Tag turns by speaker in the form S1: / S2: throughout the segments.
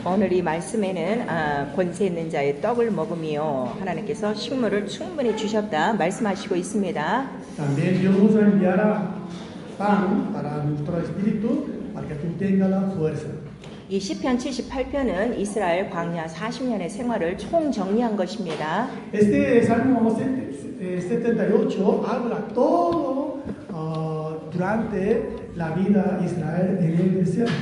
S1: 오늘 이 말씀에는 권세 있는 자의 떡을 먹으며 하나님께서 식물을 충분히 주셨다 말씀하시고 있습니다.
S2: También Dios nos enviará pan para nuestro espíritu para que tú tengas la fuerza.
S1: 이 시편 78편은 이스라엘 광야 40년의 생활을 총정리한 것입니다.
S2: Este Salmo 78 habla todo durante la vida de Israel en el desierto.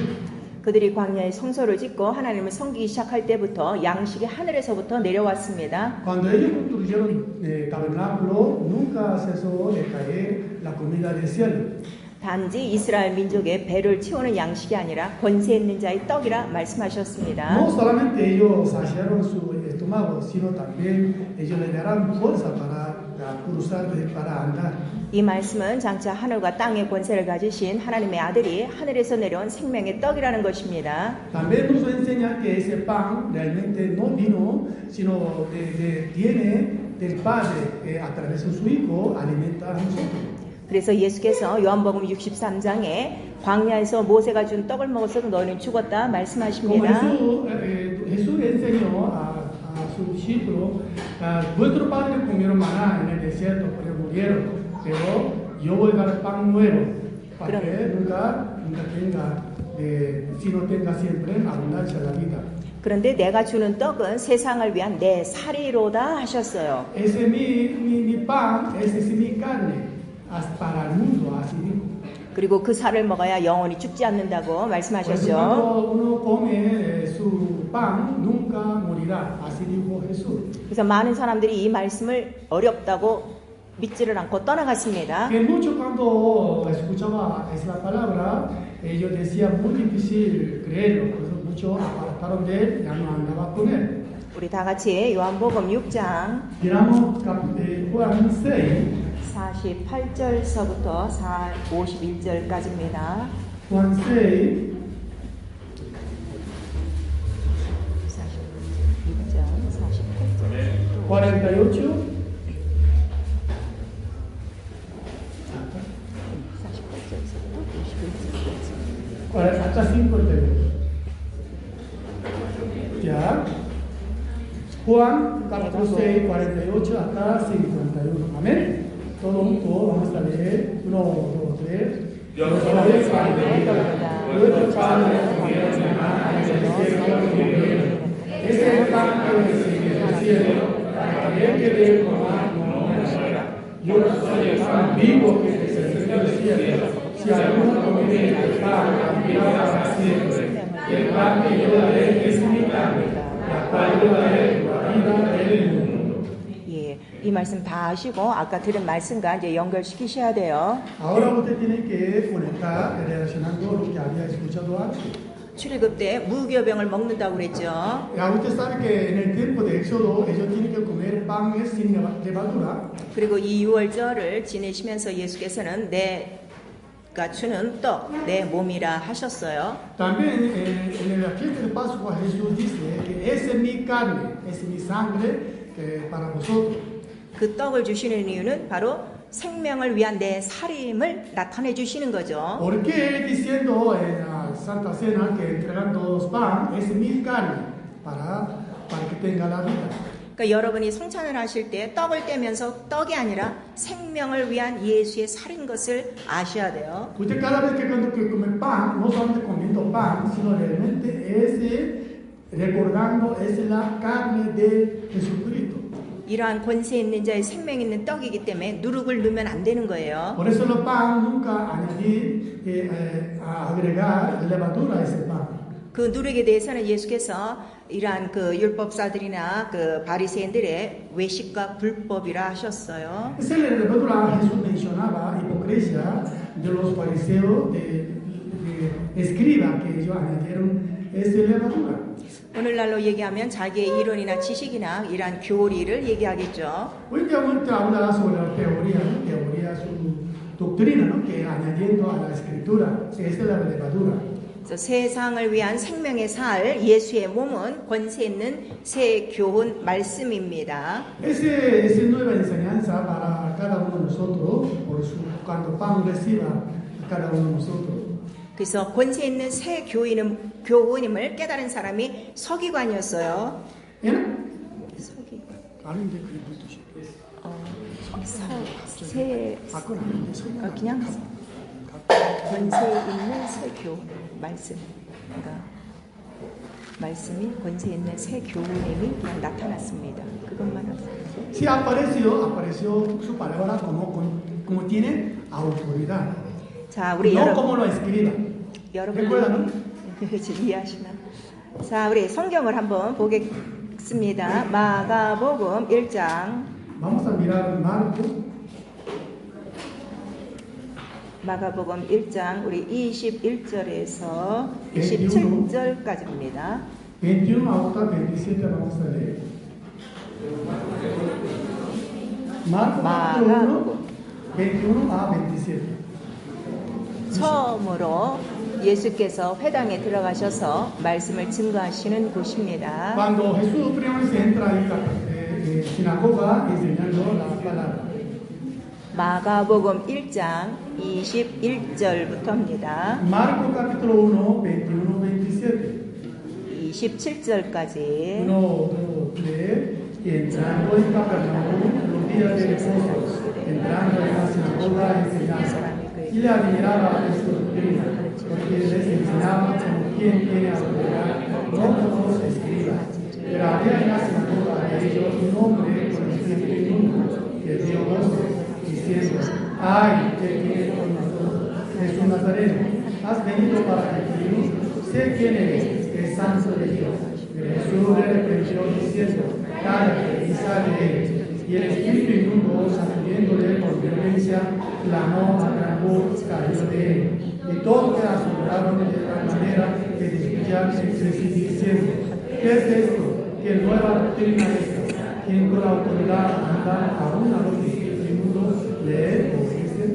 S1: 그들이 광야에 성소를 짓고 하나님을 섬기기 시작할 때부터 양식이 하늘에서부터 내려왔습니다.
S2: Cuando ellos construyeron el tabernáculo, nunca cesó de caer la comida del cielo.
S1: 단지 이스라엘 민족의 배를 채우는 양식이 아니라 권세 있는 자의 떡이라 말씀하셨습니다.
S2: No solamente ellos saciaron su estómago, sino también ellos le darán fuerza para cruzar, para andar.
S1: 이 말씀은 장차 하늘과 땅의 권세를 가지신 하나님의 아들이 하늘에서 내려온 생명의 떡이라는 것입니다.
S2: También nos enseña que ese pan realmente no vino, sino viene del Padre que a través de su Hijo alimenta a nosotros.
S1: 그래서 예수께서 요한복음 63장에 광야에서 모세가 준 떡을 먹어서 너희는 죽었다 말씀하십니다.
S2: Jesús enseñó a sus discípulos, vuestros padres comieron maná en el desierto, pero murieron. Pero yo voy a dar pan nuevo para que nunca tenga, sino tenga siempre abundancia la vida.
S1: 그런데 내가 주는 떡은 세상을 위한 내 살이로다 하셨어요.
S2: Ese es mi pan, ese es mi carne, para el mundo, así dijo.
S1: 그리고 그 살을 먹어야 영원히 죽지 않는다고 말씀하셨죠.
S2: Cuando uno come su pan, nunca morirá, así dijo Jesús.
S1: 그래서 많은 사람들이 이 말씀을 어렵다고 믿지를 않고 떠나갔습니다.
S2: Que mucho cuando escuchaba esa palabra, ellos decían muy difícil creerlo, por eso muchos apartaron de él, ya no andaba con él.
S1: 우리 다 같이 요한복음 6장
S2: Miramos Juan 6,
S1: 48절서부터 51절까지입니다.
S2: Juan 6,
S1: 6장 48절
S2: 48. Hasta 52. Ya. Juan capítulo 6, 48 hasta 51. Amén. Todo junto vamos a leer. 1, 2, 3.
S3: Dios es Padre, nuestro Padre, es el pan que desciende del cielo, para aquel que debe tomar no muera. Yo soy el pan vivo que descendió del cielo. Si alguno come el pan, vivirá para siempre. El pan que yo daré es mi carne, la cual yo daré por la vida del mundo.
S1: 예, 이 말씀 다 하시고 아까 들은 말씀과 이제 연결시키셔야 돼요.
S2: Ahora usted tiene que conectar relacionando lo que había escuchado antes.
S1: 출애굽 때 무교병을 먹는다고 그랬죠.
S2: Ya usted sabe que en el tiempo de Éxodo ellos tienen que comer pan sin levadura.
S1: 그리고 이 6월절을 지내시면서 예수께서는 내가 주는 떡, 내 몸이라 하셨어요.
S2: También en la fiesta de Pascua Jesús dice que esa es mi carne, esa es mi sangre para vosotros.
S1: 그 떡을 주시는 이유는 바로 생명을 위한 내 살임을 나타내 주시는 거죠.
S2: ¿Por qué diciendo en la Santa Cena que entregando pan es mi carne para que tenga la vida?
S1: 그러니까 여러분이 성찬을 하실 때 떡을 떼면서 떡이 아니라 생명을 위한 예수의 살인 것을 아셔야 돼요.
S2: Usted cada vez que cuando come pan, no solamente comiendo pan, sino realmente recordando es la carne de Jesucristo.
S1: 이러한 권세 있는 자의 생명 있는 떡이기 때문에 누룩을 넣으면 안 되는 거예요.
S2: Por eso el pan nunca añadir, agregar levadura a ese pan.
S1: 그 누룩에 대해서는 예수께서 이러한 그 율법사들이나 그 바리새인들의 외식과 불법이라 하셨어요.
S2: Esa levadura Jesús mencionaba hipocresía de los fariseos, de escriba que ellos añadieron esa levadura.
S1: 오늘날로 얘기하면 자기의 이론이나 지식이나 이러한 교리를 얘기하겠죠.
S2: Hoy día mucho habla sobre la teoría, su doctrina, ¿no? Que añadiendo a la escritura, esa es la levadura.
S1: 그래서 세상을 위한 생명의 살 예수의 몸은 권세 있는 새 교훈 말씀입니다.
S2: Esa nueva enseñanza para cada uno de nosotros, cuando pan reciba a cada uno de nosotros.
S1: 그래서 권세 있는 새 교훈임을 깨달은 사람이 서기관이었어요.
S2: ¿Era?
S1: 서기관.
S2: 아닌데 그게 무슨 뜻이에요? 그건 아닌데 설명.
S1: 그냥 권세 있는 새 교훈 말씀. 그러니까 말씀이 권세 있는 새 교훈임이 그냥 나타났습니다. 그것만 하세요.
S2: Sí, apareció su palabra como tiene autoridad.
S1: 자, 우리
S2: No
S1: 여러분.
S2: como lo escriba. ¿Recuerdan?
S1: 이해하시나? 자, 우리 성경을 한번 보겠습니다. 마가복음 1장.
S2: Vamos a mirar
S1: 마가복음 1장 우리 21절에서 27절까지입니다.
S2: 21 hasta 27 vamos a leer. Marcos 21 a 27.
S1: 처음으로 예수께서 회당에 들어가셔서 말씀을 증거하시는 곳입니다.
S2: Cuando Jesús primero se entra ahí a la sinagoga enseñando la palabra.
S1: 마가복음 1장 21절부터입니다.
S2: Marcos capítulo 1, 21, 27.
S1: 27절까지
S2: 1, 2, 3. Y entrando en Capernaum, los días de reposo, entrando en la sinagoga enseñaba. Y le admiraba en su doctrina, porque les enseñaba como quien tiene autoridad, no como los escribas. Pero había en la sinagoga de ellos un hombre con espíritu inmundo, que dio voces, diciendo: ¡Ay, qué tiene con nosotros, Jesús Nazareno! Has venido para destruirnos. Sé quién eres, es santo de Dios. Pero Jesús le reprendió diciendo: cállate y sal de él. Y el espíritu inmundo, sacudiéndole con violencia, clamó a gran voz, cayó de él. Y todos se asombraron de tal manera que discutían entre sí diciendo: ¿qué es esto? ¿Qué nueva doctrina es esta? ¿Quién con autoridad manda aún a los espíritus inmundos leer o obedecen?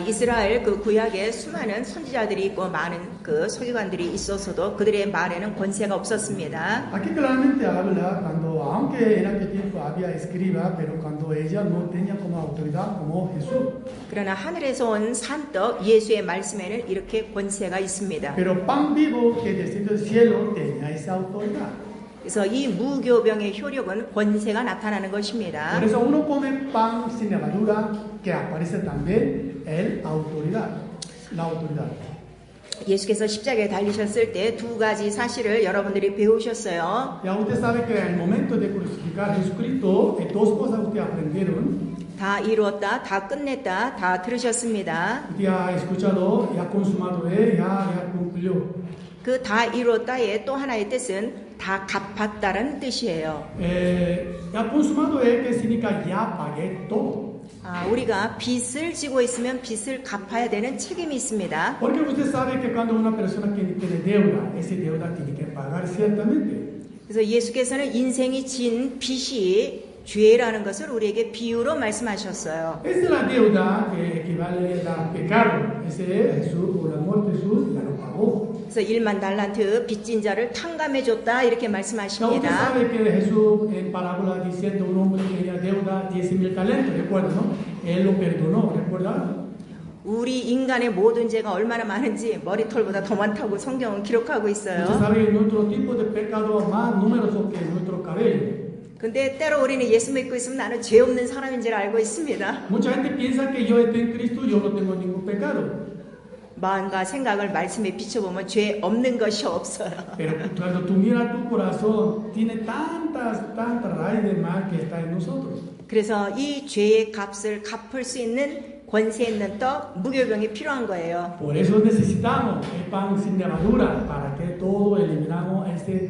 S1: 이스라엘 그 구약에 수많은 선지자들이 있고 많은 그 서기관들이 있어서도 그들의 말에는 권세가 없었습니다.
S2: Aquí claramente habla cuando, aunque en aquel tiempo había escriba, pero cuando ella no tenía como autoridad como Jesús.
S1: 그러나 하늘에서 온 산떡 예수의 말씀에는 이렇게 권세가 있습니다.
S2: Pero pan vivo que descendió del cielo tenía esa autoridad.
S1: 그래서 이 무교병의 효력은 권세가 나타나는 것입니다.
S2: Por eso uno come pan sin levadura, que aparece también la autoridad.
S1: 예수께서 십자가에 달리셨을 때 두 가지 사실을 여러분들이 배우셨어요.
S2: Ya usted sabe que en el momento de crucificar a Jesucristo, dos cosas ustedes aprendieron.
S1: 다 이루었다, 다 끝냈다, 다 들으셨습니다.
S2: Usted ha escuchado, ya consumado, ya cumplió.
S1: 그 다 이루었다의 또 하나의 뜻은 다 갚았다라는 뜻이에요.
S2: Ya consumado es que significa ya pagué todo.
S1: 우리가 빚을 지고 있으면 빚을 갚아야 되는 책임이 있습니다.
S2: Porque usted sabe que cuando una persona tiene deuda, esa deuda tiene que pagar ciertamente.
S1: 그래서 예수께서는 인생이 진 빚이 죄라는 것을 우리에게 비유로 말씀하셨어요.
S2: Esa es la deuda que equivale al pecado. Ese es Jesús, por la muerte de Jesús, ya lo pagó.
S1: 그래서 1만 달란트 빚진 자를 탕감해줬다 이렇게
S2: Usted
S1: 말씀하십니다.
S2: sabe que Jesús en parábola diciendo un hombre que tenía deuda 10,000 talentos, ¿recuerda, no? Él lo perdonó, ¿recuerda?
S1: 우리 인간의 모든 죄가 얼마나 많은지 머리털보다 더 많다고 성경은 기록하고
S2: Usted
S1: 있어요.
S2: sabe que nuestro tipo de pecado es más numeroso que nuestro cabello.
S1: 근데 때로 우리는 예수 믿고 있으면 나는 죄 없는 사람인 줄 알고 있습니다.
S2: Mucha gente piensa que yo estoy en Cristo y yo no tengo ningún pecado.
S1: 마음과 생각을 말씀에 비춰보면 죄 없는 것이 없어요.
S2: Pero cuando tú miras tu corazón, tiene tantas raíces de mal que está en nosotros.
S1: 그래서 이 죄의 값을 갚을 수 있는 권세 있는 떡, 무교병이 필요한 거예요.
S2: Por eso necesitamos el pan sin levadura, para que todo eliminamos ese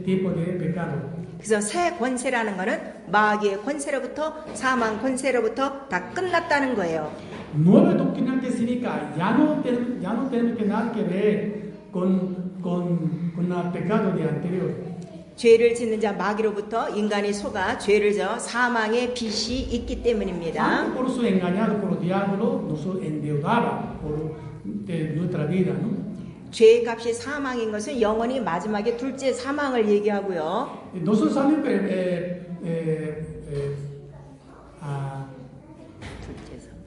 S2: tipo de pecado.
S1: 그래서 새 권세라는 거는 마귀의 권세로부터 사망 권세로부터 다 끝났다는 거예요.
S2: Nueva doctrina que significa ya no tenemos que nada que ver con el pecado de anterior.
S1: 죄를 짓는 자 마귀로부터 인간이 속아 죄를 져 사망의 빚이 있기 때문입니다.
S2: Antes por su engañado por el diablo, nos endeudaba por nuestra vida, ¿no?
S1: 죄의 값이 사망인 것은 영원히 마지막에 둘째 사망을 얘기하고요.
S2: Nosotros sabemos que
S1: 둘째 사망.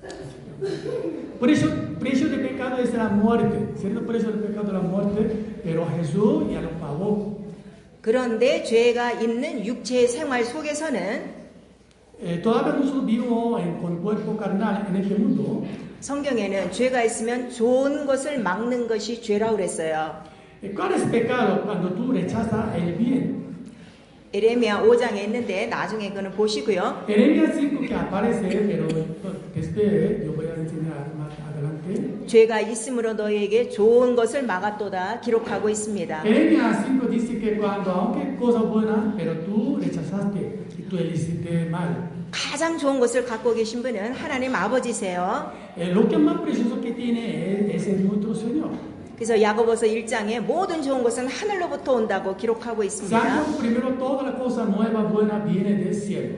S2: precio de pecado es la muerte, ¿cierto? Precio del pecado es la muerte, pero Jesús ya lo pagó.
S1: 그런데 죄가 있는 육체의 생활 속에서는
S2: Todavía nosotros vivimos con cuerpo carnal en este mundo.
S1: 성경에는 죄가 있으면 좋은 것을 막는 것이 죄라고 그랬어요.
S2: ¿Cuál es el pecado? Cuando tú rechazas el bien.
S1: 에레미야 5장에 있는데 나중에 그거는 보시고요.
S2: Jeremías 5 que aparece, pero yo voy a enseñar más adelante.
S1: 죄가 있으므로 너희에게 좋은 것을 막았도다 기록하고 있습니다.
S2: Jeremías 5 dice que cuando, aunque cosa buena, pero tú rechazaste y tú elegiste mal.
S1: 가장 좋은 것을 갖고 계신 분은 하나님 아버지세요.
S2: Lo que más precioso que tiene es nuestro Señor.
S1: 그래서 야고보서 1장에 모든 좋은 것은 하늘로부터 온다고 기록하고 있습니다.
S2: Santo, primero toda la cosa nueva, buena, viene del cielo.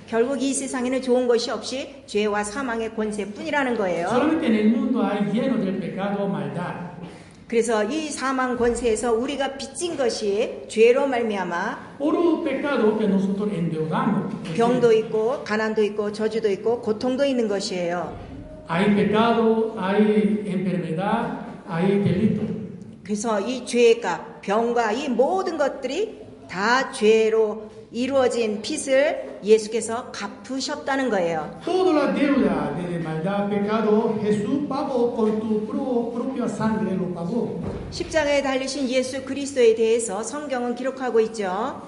S1: 결국 이 세상에는 좋은 것이 없이 죄와 사망의 권세뿐이라는 거예요.
S2: Solamente en el mundo hay lleno del pecado, maldad.
S1: 그래서 이 사망 권세에서 우리가 빚진 것이 죄로 말미암아
S2: Por pecado que nosotros endeudamos.
S1: 병도 있고 가난도 있고 저주도 있고 고통도 있는 것이에요.
S2: Hay pecado, hay enfermedad, hay delito.
S1: 그래서 이 죄가 병과 이 모든 것들이 다 죄로 이루어진 빚을 예수께서 갚으셨다는 거예요.
S2: Toda la deuda de maldad, pecado, Jesús pagó con tu propia sangre, lo pagó.
S1: 십자가에 달리신 예수 그리스도에 대해서 성경은 기록하고 있죠.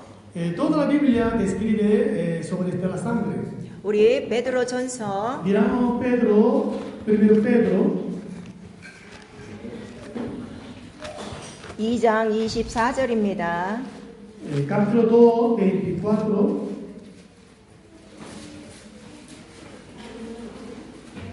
S2: Toda la Biblia describe sobre esta sangre.
S1: 우리 베드로전서
S2: Miramos Pedro, primero Pedro,
S1: 2장 24절입니다.
S2: capítulo 2, 24.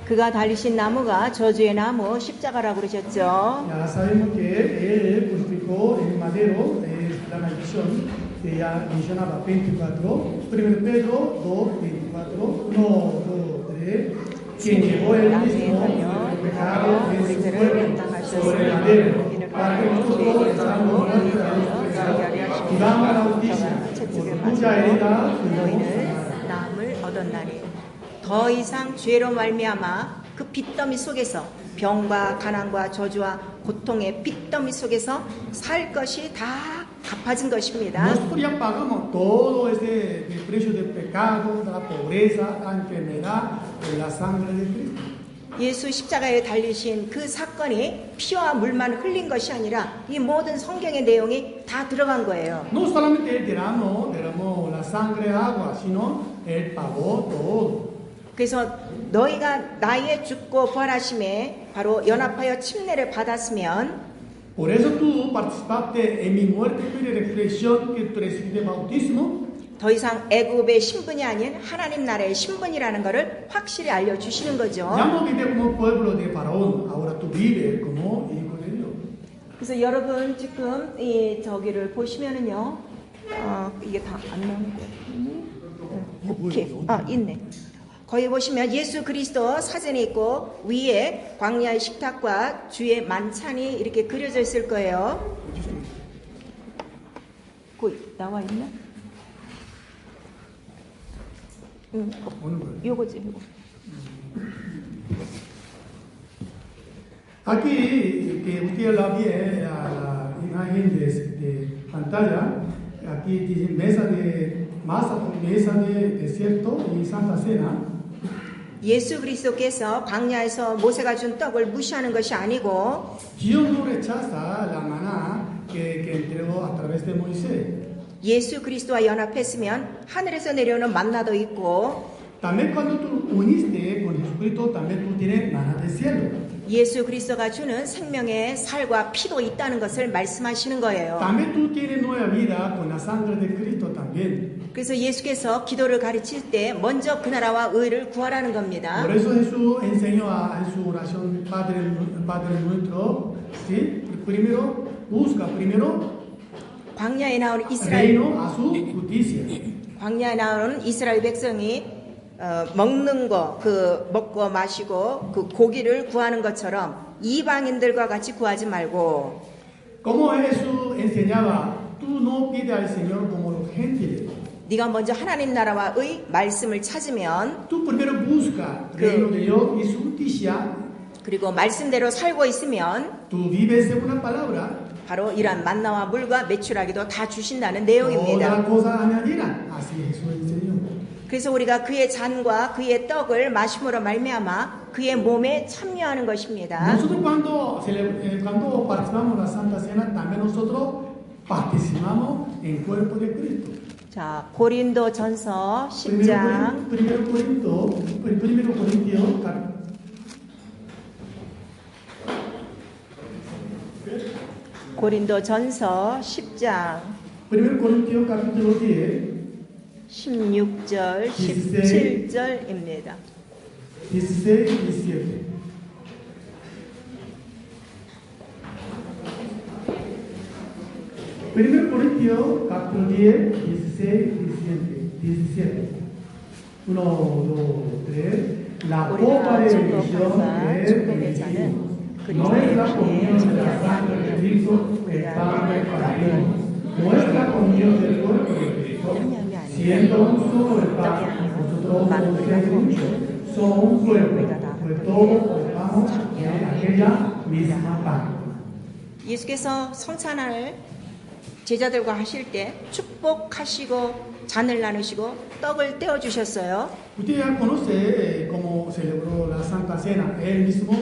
S1: 그가 달리신 나무가 저주의 나무 십자가라고 그러셨죠.
S2: Ya sabemos que él crucificó el madero, la maldición, que ya mencionaba 24. Primero Pedro 2, 24. 1, 2, 3. Quien llevó el mismo el pecado en su cuerpo sobre el madero, para que nosotros, estando muertos a los pecados, vivamos la justicia, por cuya herida fuimos
S1: 너희는 남을 얻었나니 더 이상 죄로 말미암아 그 빚더미 속에서 병과 가난과 저주와 고통의 빚더미 속에서 살 것이 다 갚아진 것입니다.
S2: Nosotros ya pagamos todo ese el precio del pecado, de la pobreza, la enfermedad, de la sangre de Cristo.
S1: 예수 십자가에 달리신 그 사건이 피와 물만 흘린 것이 아니라 이 모든 성경의 내용이 다 들어간 거예요.
S2: No solamente él derramó la sangre, agua, sino él pagó todo.
S1: 그래서 너희가 나의 죽고 부활하심에 바로 연합하여 침례를 받았으면
S2: Por eso tú participaste en mi muerte y resurrección, que tú recibiste bautismo.
S1: 더 이상 애굽의 신분이 아닌 하나님 나라의 신분이라는 것을 확실히 알려주시는 거죠.
S2: Ya no vives como pueblo de Faraón, ahora tú vives como hijo de Dios.
S1: 그래서 여러분 지금 이 저기를 보시면은요, 이게 다 안 나오는 거예요. 오케이, 있네. 거기 보시면 예수 그리스도 사진이 있고 위에 광야의 식탁과 주의 만찬이 이렇게 그려져 있을 거예요. 거기 나와 있나? 응, 요거지, 요거.
S2: Aquí, que usted la ve, la imagen de pantalla, aquí dice mesa de desierto y Santa Cena.
S1: 예수 그리스도께서 광야에서 모세가 준 떡을 무시하는 것이 아니고
S2: Dios no rechaza la maná que entregó a través de Moisés.
S1: 예수 그리스도와 연합했으면 하늘에서 내려오는 만나도 있고
S2: También cuando tú uniste con Jesucristo, también tú tienes maná del cielo.
S1: 예수 그리스도가 주는 생명의 살과 피도 있다는 것을 말씀하시는 거예요.
S2: También tú tienes nueva vida con la sangre de Cristo también.
S1: 그래서 예수께서 기도를 가르칠 때 먼저 그 나라와 의를 구하라는 겁니다.
S2: Por eso Jesús enseñó en su oración Padre nuestro, ¿sí? Primero busca
S1: 광야에 나오는 이스라엘
S2: reino a su justicia.
S1: 광야에 나오는 이스라엘 백성이 먹는 거, 그 먹고 마시고 그 고기를 구하는 것처럼 이방인들과 같이 구하지 말고
S2: Como Jesús enseñaba, tú no pides al Señor como los gentiles.
S1: 네가 먼저 하나님 나라와 의 말씀을 찾으면
S2: Tú primero busca el reino de Dios y su justicia.
S1: 그리고 말씀대로 살고 있으면
S2: tú vives según la palabra,
S1: 바로 이러한 만나와 물과 메추라기도 다 주신다는
S2: todas
S1: 내용입니다.
S2: las cosas añadirán. Así Jesús enseñó.
S1: 그래서 우리가 그의 잔과 그의 떡을 마심으로 말미암아 그의 몸에 참여하는 것입니다.
S2: Nosotros cuando participamos de la Santa Cena, también nosotros participamos en el cuerpo de Cristo.
S1: 자, 고린도전서
S2: Primero
S1: 10장
S2: Corintios,
S1: 고린도전서 10장
S2: 1 Corintios capítulo 10,
S1: 16절 17절입니다.
S2: 16 y 17. Primero Corintios capítulo 10, 16 y 17. 1, 2, 3. La copa de bendición es bendecimos. Nuestra comunión de la sangre de Cristo estando compartimos. Nuestra comunión del cuerpo de Cristo, siendo un solo el pan, nosotros somos ustedes muchos, somos un cuerpo, pues todos formamos en aquella misma pan.
S1: 예수께서 성찬을 제자들과 하실 때 축복하시고 잔을 나누시고 떡을 떼어 주셨어요.
S2: Usted ya conoce cómo celebró la Santa Cena. Él mismo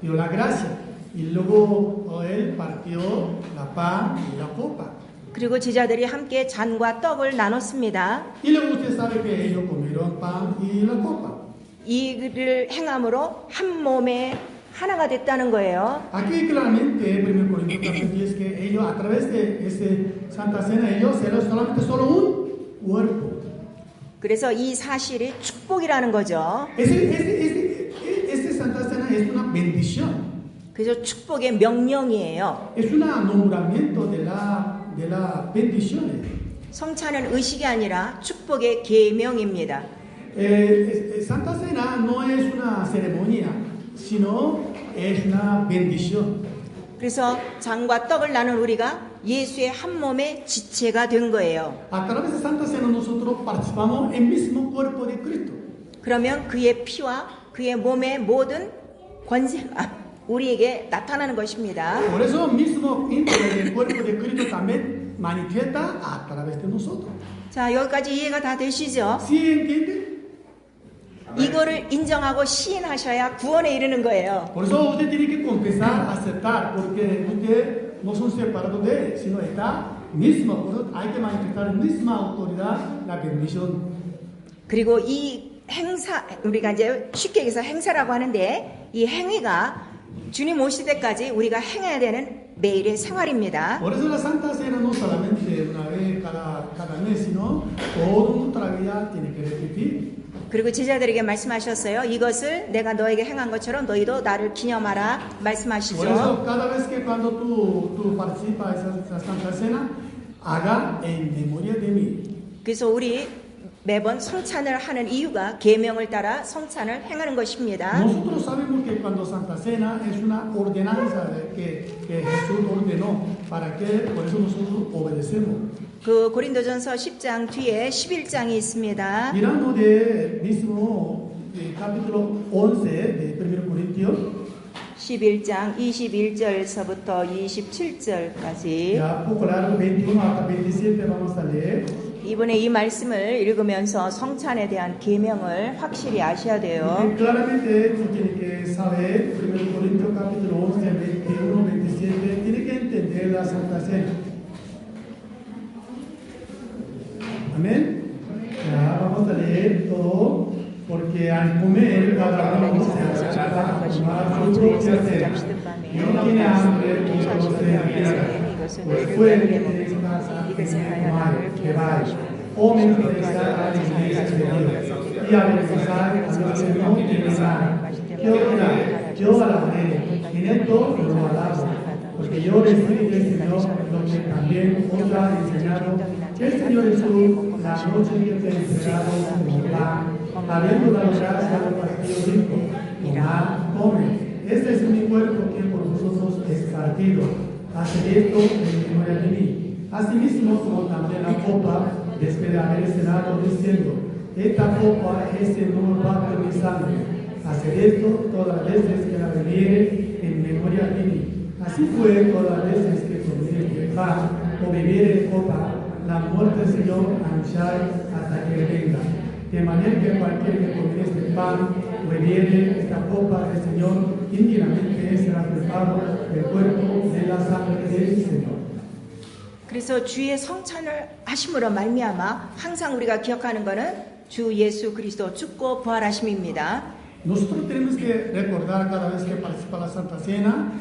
S2: dio la gracia y luego él partió la pan y la copa.
S1: 그리고 제자들이 함께 잔과 떡을 나눴습니다.
S2: Y luego usted sabe que ellos comieron pan y la copa.
S1: 이를 행함으로 한 몸에 하나가 됐다는 거예요.
S2: Aquí claramente, 1 Corintios capítulo 10, que ellos a través de esa Santa Cena, ellos eran solamente solo un cuerpo.
S1: 그래서 이 사실이 축복이라는 거죠.
S2: Esta Santa Cena es una bendición.
S1: 그래서 축복의 명령이에요.
S2: Es un nombramiento de la bendición.
S1: 성찬은 의식이 아니라 축복의 계명입니다.
S2: Santa Cena no es una ceremonia, sino es una bendición.
S1: 그래서 잔과 떡을 나눈 우리가 예수의 한 몸의 지체가 된 거예요.
S2: A través de Santa Cena nosotros participamos en el mismo cuerpo de Cristo.
S1: 그러면 그의 피와 그의 몸의 모든 권세가 우리에게 나타나는 것입니다.
S2: Por eso mismo el cuerpo de Cristo también manifiesta a través de nosotros.
S1: 자, 여기까지 이해가 다 되시죠?
S2: ¿Sí entiende?
S1: 이거를 인정하고 시인하셔야 구원에 이르는 거예요.
S2: Por eso usted tiene que confesar, aceptar, porque usted no son separados de él, sino está mismo. Por eso hay que manifestar la misma autoridad, la bendición.
S1: 그리고 이 행사, 우리가 이제 쉽게 얘기해서 행사라고 하는데 이 행위가 주님 오실 때까지 우리가 행해야 되는 매일의 생활입니다.
S2: Por eso la Santa Cena no solamente una vez cada mes, sino toda nuestra vida tiene que repetir.
S1: 그리고 제자들에게 말씀하셨어요. 이것을 내가 너에게 행한 것처럼 너희도 나를 기념하라
S2: Por
S1: 말씀하시죠.
S2: eso cada vez que cuando tú participas de esa Santa Cena, haga en memoria de mí.
S1: 그래서 우리 매번 성찬을 하는 이유가 계명을 따라 성찬을 행하는 것입니다.
S2: Nosotros sabemos que cuando Santa Cena es una ordenanza que Jesús ordenó, para que por eso nosotros obedecemos.
S1: 그 고린도전서 10장 뒤에 11장이 있습니다.
S2: Mirando de mismo capítulo 11 de 1 Corintios,
S1: 11장 21절서부터 27절까지
S2: ya poco largo, 21 hasta 27 vamos a leer.
S1: 이번에 이 말씀을 읽으면서 성찬에 대한 계명을 확실히 아셔야 돼요.
S2: Y claramente tú tienes que saber, 1 Corintios capítulo 11, 21, 27, tienes que entender la Santa Cena. Amén. Ya vamos a leer todo, porque al comer cada uno se acerca a tomar su propia cena. Y no tiene hambre, como no se empieza. Pues fuerte de su casa y que vaya. O mientras está a la iglesia de Dios. Y a beneficiar a los que no tienen nada. Yo alabaré, en esto lo alabo, porque yo recibí del Señor lo que también os ha enseñado. El Señor Jesús, la noche que te entregado como pan, habiendo dado gracias al partido, dijo: tomad, come. Este es mi cuerpo que por vosotros es partido. Haced esto en memoria de mí. Asimismo, tomó también la copa después de haber cenado, diciendo: esta copa es el nuevo pacto de mi sangre. hacer esto todas las veces que la bebiere en memoria de mí. Así fue todas las veces que comiere el pan o bebiere copa, la muerte del Señor anunciar hasta que venga. De manera que cualquiera que comiere este pan o bebiere esta copa del Señor, indignamente será culpado del cuerpo de la sangre del Señor.
S1: 그래서 주의 성찬을 하심으로 말미암아 항상 우리가 기억하는 것은 주 예수 그리스도 죽고 부활하심입니다.
S2: Nosotros tenemos que recordar cada vez que participa la Santa Cena,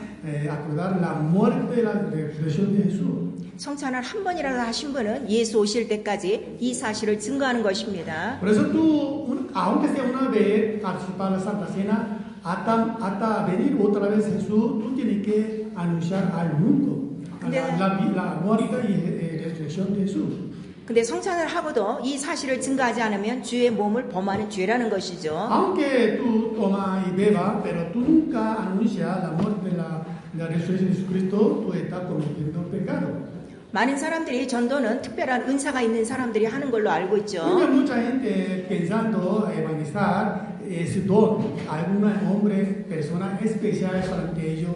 S2: acordar la muerte y la resurrección de Jesús.
S1: 성찬을 한 번이라도 하신 분은 예수 오실 때까지 이 사실을 증거하는 것입니다.
S2: Por eso tú, aunque sea una vez participar la Santa Cena, hasta venir otra vez Jesús, tú tienes que anunciar al mundo la muerte y resurrección de Jesús.
S1: 근데 성찬을 하고도 이 사실을 증거하지 않으면 주의 몸을 범하는 죄라는 것이죠.
S2: Aunque tú tomas y bebas, pero tú nunca anuncias la muerte de la resurrección de Jesucristo, tú estás cometiendo pecado.
S1: 많은 사람들이 전도는 특별한 은사가 있는 사람들이 하는 걸로 알고
S2: Hay
S1: 있죠.
S2: mucha gente pensando evangelizar ese don, algún hombre, persona especial para que ellos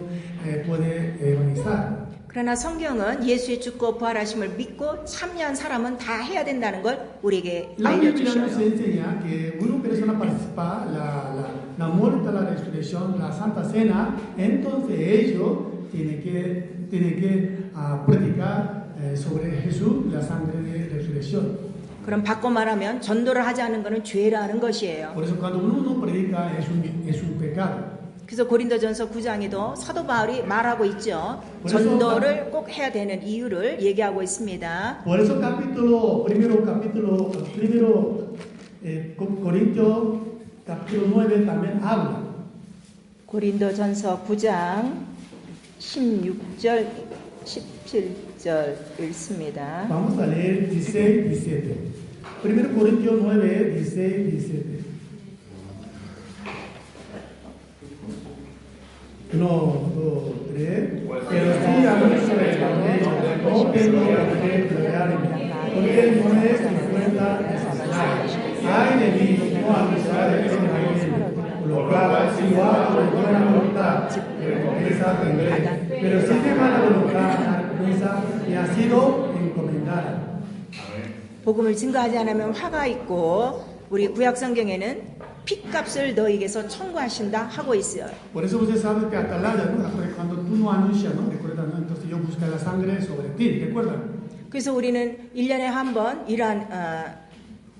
S2: pueden evangelizar.
S1: 그러나 성경은 예수의 죽고 부활하심을 믿고 참여한 사람은 다 해야 된다는 걸 우리에게
S2: La Biblia nos
S1: 알려주셔요.
S2: enseña que una persona participa la muerte, la resurrección, la Santa Cena, entonces ellos tienen que predicar sobre Jesús, la sangre de resurrección.
S1: 그럼 바꿔 말하면 전도를 하지 않는 것은 죄라는 것이에요.
S2: Por eso cuando uno no predica es un pecado.
S1: 그래서 고린도전서 9장에도 사도 바울이 말하고 있죠. 전도를 꼭 해야 되는 이유를 얘기하고 있습니다.
S2: Por eso primero Corintios capítulo 9 también habla.
S1: 고린도전서 9장 16절 17절 읽습니다.
S2: Vamos a leer 16, 17. Primero Corintios 9, 16, 17. 1, 2, 3. Pero sí anuncio el Evangelio, no tengo por qué pelearme, porque no es mi cuenta necesaria. Ay de mí, no anunciar el Evangelio, por lo cual si lo hago de buena voluntad, recompensa tendré. Pero si de mala voluntad, la recompensa me ha sido encomendada.
S1: 복음을 증거하지 않으면 화가 있고 우리 구약 성경에는 핏값을 너희에게서 청구하신다 하고 있어요.
S2: Por eso usted sabe que Atalaya, ¿no? Cuando tú no anuncias, ¿no? Recuerda, ¿no? Entonces yo busco la sangre sobre ti, ¿recuerda?
S1: 그래서 우리는 1년에 한 번 이러한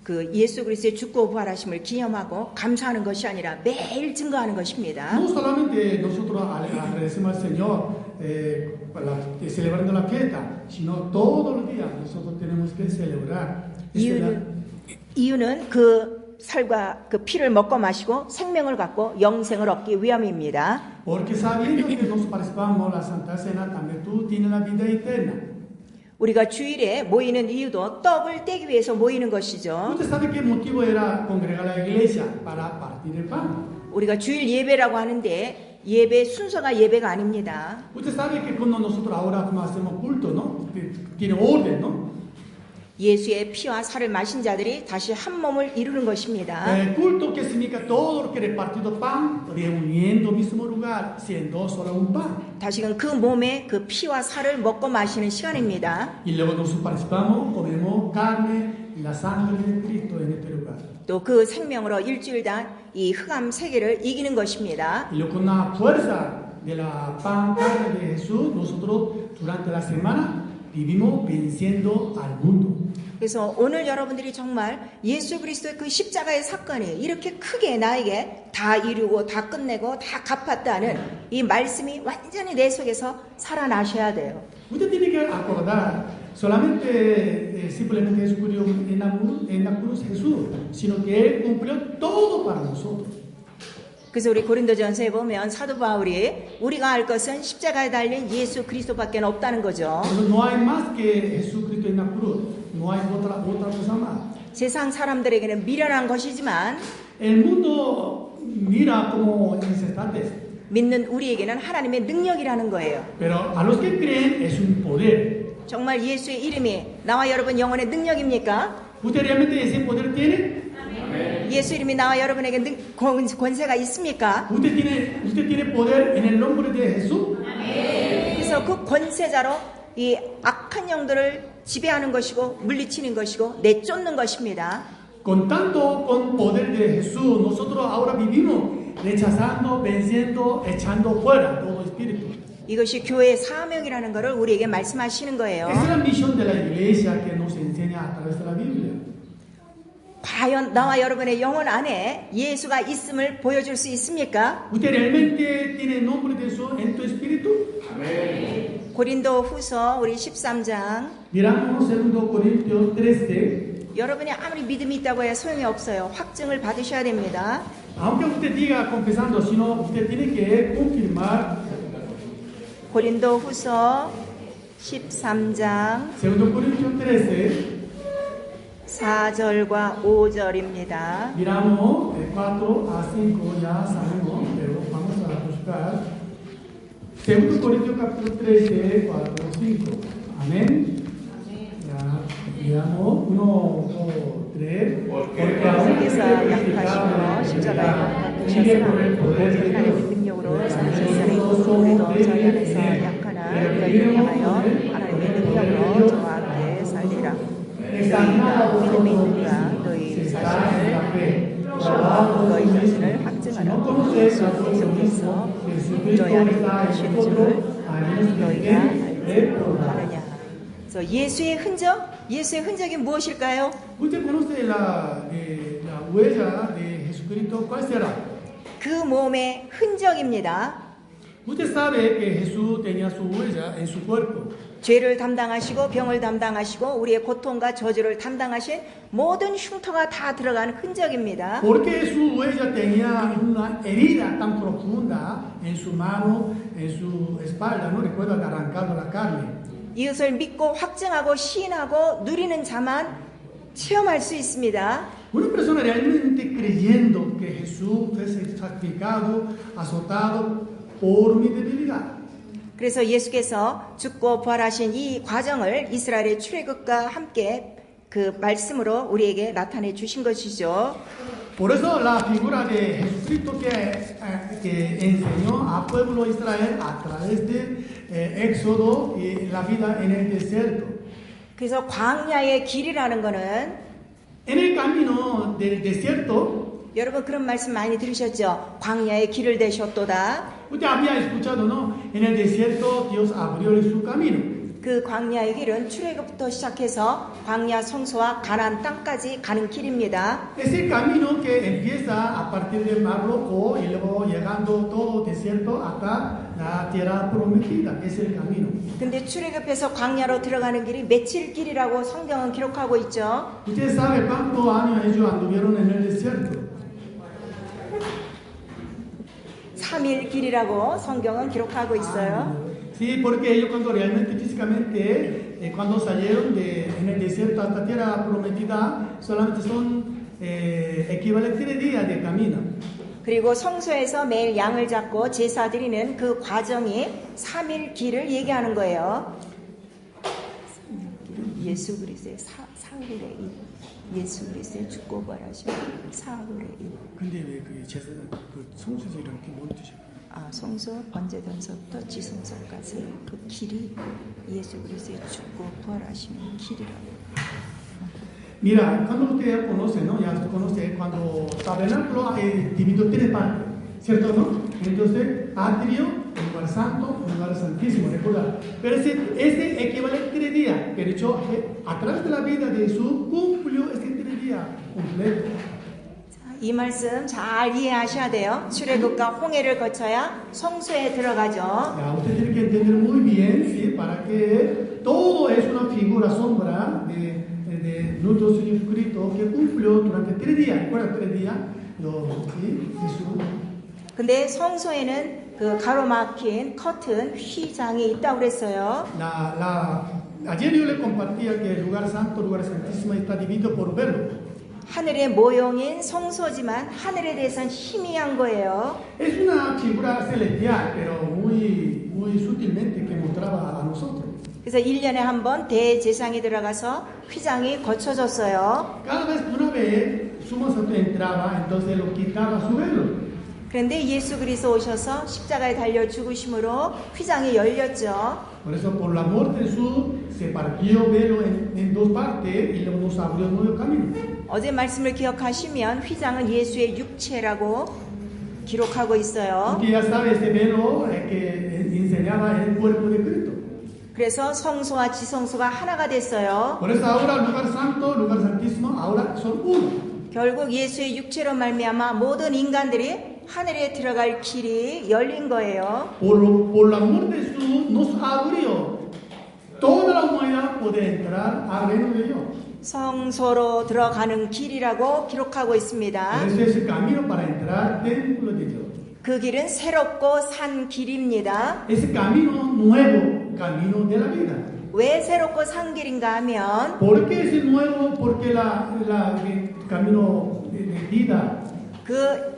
S1: 그 예수 그리스도의 죽고 부활하심을 기념하고 감사하는 것이 아니라 매일 증거하는 것입니다.
S2: No solamente nosotros agradecemos al Señor celebrando la fiesta, sino todos los días nosotros tenemos que celebrar.
S1: 이유는 그 살과 그 피를 먹고 마시고 생명을 갖고 영생을 얻기 위함입니다.
S2: Porque sabiendo que nos participamos la Santa Cena, también tú tienes la vida eterna.
S1: 우리가 주일에 모이는 이유도 떡을 떼기 위해서 모이는 것이죠.
S2: Usted sabe qué motivo era congregar a la iglesia para partir el pan.
S1: 우리가 주일 예배라고 하는데 예배 순서가 예배가 아닙니다.
S2: Usted sabe que cuando nosotros ahora hacemos culto, ¿no? Tiene orden, ¿no?
S1: 예수의 피와 살을 마신 자들이 다시 한 몸을 이루는 것입니다.
S2: El culto que significa todo lo que repartido pan, reuniendo mismo lugar, siendo solo un pan.
S1: 다시금 그 몸의 그 피와 살을 먹고 마시는 시간입니다.
S2: Y luego nosotros participamos, comemos carne y la sangre de Cristo en este lugar.
S1: 또 그 생명으로 일주일간 이 흑암 세계를 이기는 것입니다.
S2: Y luego con la fuerza de la pan, carne de Jesús, nosotros durante la semana vivimos venciendo al mundo.
S1: 그래서 오늘 여러분들이 정말 예수 그리스도의 그 십자가의 사건이 이렇게 크게 나에게 다 이루고 다 끝내고 다 갚았다는 이 말씀이 완전히 내 속에서 살아나셔야 돼요.
S2: Usted tiene que acordar, solamente simplemente Jesús murió en la cruz Jesús, sino que Él cumplió todo para nosotros.
S1: 그래서 우리 고린도전서에 보면 사도 바울이 우리가 알 것은 십자가에 달린 예수 그리스도밖에 없다는 거죠.
S2: No hay más que Jesucristo en la cruz, no hay otra cosa más.
S1: 세상 사람들에게는 미련한 것이지만
S2: El mundo mira como incertantes,
S1: 믿는 우리에게는 하나님의 능력이라는 거예요.
S2: pero a los que creen es un poder.
S1: 정말 예수의 이름이 나와 여러분 영혼의 능력입니까?
S2: ¿Usted realmente ese poder tiene?
S1: 예수 이름이 나와 여러분에게 권세가 있습니까?
S2: ¿Usted tiene poder en el nombre de Jesús?
S1: 그래서 그 권세자로 이 악한 영들을 지배하는 것이고 물리치는 것이고 내쫓는 것입니다.
S2: Con poder de Jesús, nosotros ahora vivimos rechazando, venciendo, echando fuera todo espíritu.
S1: 이것이 교회의 사명이라는 것을 우리에게 말씀하시는 거예요.
S2: Esa es la misión de la iglesia que nos enseña a través de la Biblia.
S1: 과연 나와 여러분의 영혼 안에 예수가 있음을 보여줄 수 있습니까?
S2: ¿Usted realmente tiene el nombre de Jesús en tu espíritu?
S1: 고린도 후서 우리 13장.
S2: Miramos 2 Corintios 13.
S1: 여러분이 아무리 믿음이 있다고 해야 소용이 없어요. 확증을 받으셔야 됩니다.
S2: Aunque usted diga confesando, sino usted tiene que confirmar.
S1: 고린도 후서 13장
S2: 2 Corintios 13.
S1: 4절과 5절입니다.
S2: Miramos 4 a 5, ya sabemos, pero vamos a buscar. 2 Corintios capítulo 13, 4 a 5. Amén. Ya, miramos 1, 2, 3. Porque
S1: 세계사 약하시며 십자가에 못 박히셨으나 오직 하나님의 능력으로 살으셨으니 우리도 저희 안에서 약하나 너희를 향하여 하나님의 능력으로 저와 함께 살리라. 너희가 믿음이 있는가 너희 자신을 시험하고 너희 자신을 확증하라. 예수 그리스도께서 너희 안에 계신 줄을 너희가 알지 못하느냐. 그래서 예수의 흔적이 무엇일까요?
S2: Usted conoce la huella de Jesucristo, ¿cuál será?
S1: 그 몸의 흔적입니다.
S2: Usted sabe que Jesús tenía su huella en su cuerpo.
S1: 죄를 담당하시고 병을 담당하시고 우리의 고통과 저주를 담당하신 모든 흉터가 다 들어간 흔적입니다.
S2: Porque su huella tenía una herida tan profunda en su mano, en su espalda, ¿no? Recuerda que arrancado la carne.
S1: 이것을 믿고 확증하고 시인하고 누리는 자만 체험할 수 있습니다.
S2: Una persona realmente creyendo que Jesús fue sacrificado, azotado por mi debilidad.
S1: 그래서 예수께서 죽고 부활하신 이 과정을 이스라엘의 출애굽과 함께 그 말씀으로 우리에게 나타내 주신 것이죠.
S2: Por eso la figura de Jesucristo que enseñó al pueblo de Israel a través de Éxodo y la vida en el desierto.
S1: 그래서 광야의 길이라는 거는
S2: En el camino del desierto,
S1: 여러분 그런 말씀 많이 들으셨죠? 광야의 길을 되셨도다.
S2: usted había escuchado, ¿no? En el desierto Dios abrió su camino.
S1: 그 광야의 길은 출애굽부터 시작해서 광야 성소와 가나안 땅까지 가는 길입니다.
S2: Es el camino que empieza a partir del Mar Rojo y luego llegando todo desierto hasta la tierra prometida. Es el camino.
S1: 근데 출애굽해서 광야로 들어가는 길이 며칠 길이라고 성경은 기록하고 있죠.
S2: Usted sabe cuántos años ellos anduvieron en el desierto.
S1: 3일 길이라고 성경은 기록하고 있어요.
S2: Sí, porque ellos cuando realmente físicamente, cuando salieron en el desierto hasta tierra prometida, solamente son equivalentes 3 días de camino.
S1: 그리고 성소에서 매일 양을 잡고 제사 드리는 그 과정이 3일 길을 얘기하는 거예요. 예수 그리스도의 사흘의 일, 예수 그리스도의 죽고 부활하신 사흘의 일.
S2: 근데 왜 그 제사 그 성수에서 이렇게 못 드셔요?
S1: 성소 번제전서부터 지성소까지 그 길이 예수 그리스도의 죽고 부활하시는 길이라고.
S2: Mira, cuando usted conoce, ¿no? Ya usted conoce, cuando tabernáculo dividido 3 partes, ¿cierto, no? Entonces, atrio, lugar santo, lugar santísimo, recuerda. Pero ese equivale a 3 días, que de hecho, a través de la vida de Jesús, cumplió ese 3 días completo.
S1: 이 말씀 잘 이해하셔야 돼요. 출애굽과 홍해를 거쳐야 성소에 들어가죠.
S2: Ya, usted tiene que entender muy bien, ¿sí? Para que todo es una figura, sombra de nuestro Señor Jesucristo que cumplió durante 3 días. ¿Recuerda 3 días? ¿Sí? Jesús.
S1: 근데 성소에는 그 가로막힌 커튼 휘장이 있다고 그랬어요.
S2: Ayer yo le compartía que el lugar santo, el lugar santísimo está dividido por velo.
S1: 하늘의 모형인 성소지만 하늘에 대해서는 희미한 거예요.
S2: Es una figura celestial, pero muy sutilmente que mostraba a nosotros.
S1: 그래서 1년에 한 번 대제사장이 들어가서 휘장이 거쳐졌어요.
S2: Cada vez una vez sumo sacerdote entraba, entonces lo quitaba su velo.
S1: 그런데 예수 그리스도 오셔서 십자가에 달려 죽으심으로 휘장이 열렸죠.
S2: Por eso, por la muerte de Jesús, se partió velo en dos partes y nos abrió un nuevo camino.
S1: 어제 말씀을 기억하시면 휘장은 예수의 육체라고 기록하고 있어요.
S2: Porque ya sabe, este velo que enseñaba el cuerpo de Cristo.
S1: 그래서 성소와 지성소가 하나가 됐어요.
S2: Por eso ahora lugar santo, lugar santísimo, ahora son uno.
S1: 결국 예수의 육체로 말미암아 모든 인간들이 하늘에 들어갈 길이 열린 거예요.
S2: Por la muerte de Jesús nos abrió. Toda la humanidad puede entrar al reino de Dios.
S1: 성소로 들어가는 길이라고 기록하고 있습니다.
S2: Por eso es el camino para entrar al templo de Dios.
S1: 그 길은 새롭고 산 길입니다.
S2: Ese camino nuevo, camino de la vida.
S1: 왜 새롭고 산 길인가 하면
S2: ¿Por qué es nuevo? Porque el camino de vida.
S1: 그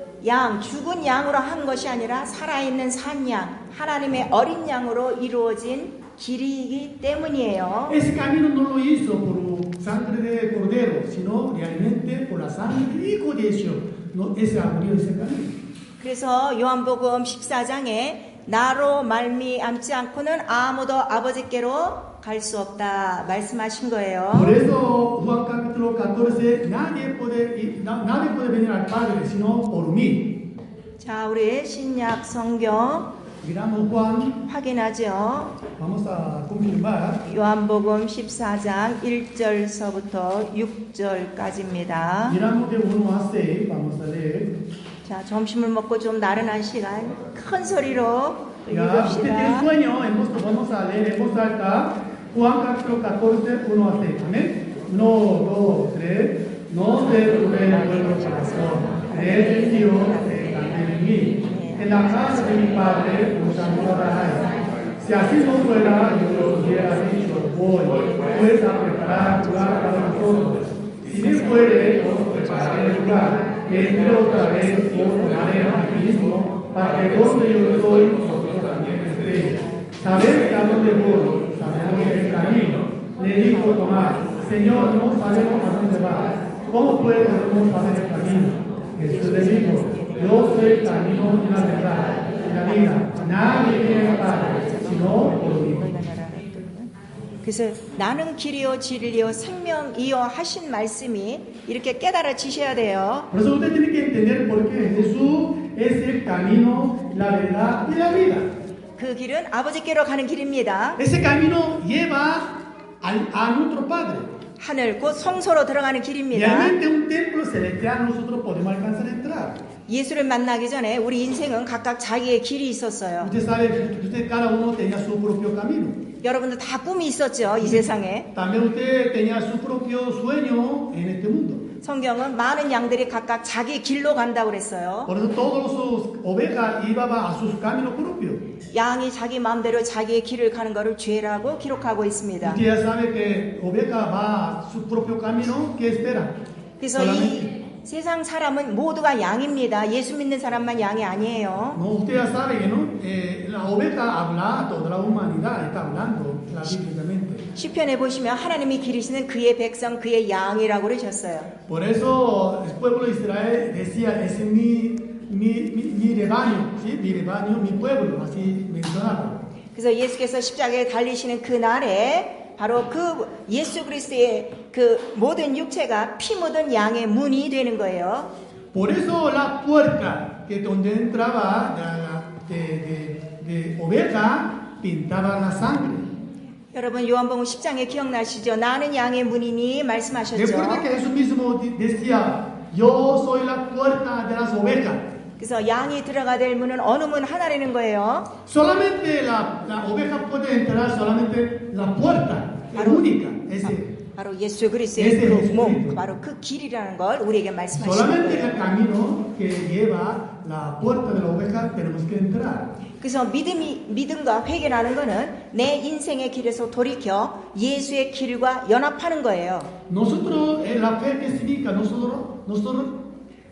S1: 죽은 양으로 한 것이 아니라 살아있는 산 양, 하나님의 어린 양으로 이루어진 길이기 때문이에요.
S2: Ese camino no lo hizo por sangre de cordero, sino realmente por la sangre del Hijo de Dios. No, ese abrió ese camino.
S1: 그래서 요한복음 14장에 나로 말미암지 않고는 아무도 아버지께로 갈 수 없다 말씀하신 거예요.
S2: Por eso Juan capítulo 14, nadie puede venir al Padre sino por mí.
S1: 자, 우리 신약 성경
S2: Miramos Juan,
S1: 확인하죠.
S2: vamos a confirmar.
S1: 요한복음 14장 1절서부터 6절까지입니다.
S2: Miramos de 1 a 6, vamos a leer.
S1: 자, 점심을 먹고 좀 나른한 시간 큰 소리로
S2: Ya, usted tiene
S1: 읽읍시다.
S2: sueño, vamos a leer en voz alta Juan capítulo 14, 1 a 6. Amén. 1, 2, 3. No se turbe vuestro corazón. Creed en Dios, creed también en mí. En la casa de mi Padre muchas moradas hay. Si así no fuera, yo os hubiera dicho, voy, pues a preparar lugar para vosotros. Si me fuere, os prepararé el lugar. Vendré otra vez, os tomaré a mí mismo, para que donde yo estoy, vosotros también estéis. Sabéis que a dónde voy, sabemos el camino. Le dijo Tomás, Señor, no sabemos a dónde vas. ¿Cómo podemos saber el camino? Jesús le dijo, yo soy el camino y la verdad y la vida. Nadie viene al Padre, sino por mí.
S1: 그래서 나는 길이요 진리요 생명이요 하신 말씀이 이렇게 깨달아지셔야 돼요.
S2: Por eso usted tiene que entender por qué Jesús es el camino, la verdad y la vida.
S1: 그 길은 아버지께로 가는 길입니다.
S2: Ese camino lleva a nuestro Padre.
S1: 하늘 곧 성소로 들어가는 길입니다.
S2: Realmente un templo celestial nosotros podemos alcanzar a entrar.
S1: 예수를 만나기 전에 우리 인생은 각각 자기의 길이 있었어요.
S2: Usted sabe que usted cada uno tenía su propio camino.
S1: 여러분도 다 꿈이 있었죠, 이 세상에.
S2: También usted tenía su propio sueño en este mundo.
S1: 성경은 많은 양들이 각각 자기 길로 간다고 그랬어요.
S2: Por eso todas sus ovejas iban a sus caminos propios.
S1: 양이 자기 마음대로 자기의 길을 가는 것을 죄라고 기록하고 있습니다.
S2: Usted ya sabe que oveja va a su propio camino, ¿qué espera?
S1: 그래서 이 세상 사람은 모두가 양입니다. 예수 믿는 사람만 양이 아니에요.
S2: No, usted ya sabe que no, la oveja habla a toda la humanidad, está hablando la bíblicamente.
S1: 시편에 보시면 하나님이 기르시는 그의 백성, 그의 양이라고 그러셨어요.
S2: Por eso el pueblo de Israel decía, ese es mi rebaño, ¿sí? Mi rebaño, mi pueblo, así mencionaba.
S1: 그래서 예수께서 십자가에 달리시는 그 날에 바로 그 예수 그리스도의 그 모든 육체가 피 묻은 양의 문이 되는 거예요.
S2: Por eso la puerta que donde entraba de oveja pintaba la sangre.
S1: 여러분 요한복음 10장에 기억나시죠? 나는 양의 문이니 말씀하셨죠.
S2: Recuerda que Jesús mismo decía, yo soy la puerta de las ovejas.
S1: 그래서 양이 들어가 될 문은 어느 문 하나라는 거예요.
S2: Solamente la oveja puede entrar, solamente la puerta, la única.
S1: 바로 예수 그리스도의 그 몸, 바로 그 길이라는 걸 우리에게 말씀하시는
S2: Solamente
S1: 거예요.
S2: el camino que lleva la puerta de la oveja tenemos que entrar.
S1: 그래서 믿음과 회개라는 거는 내 인생의 길에서 돌이켜 예수의 길과 연합하는 거예요.
S2: Nosotros, la fe que significa, nosotros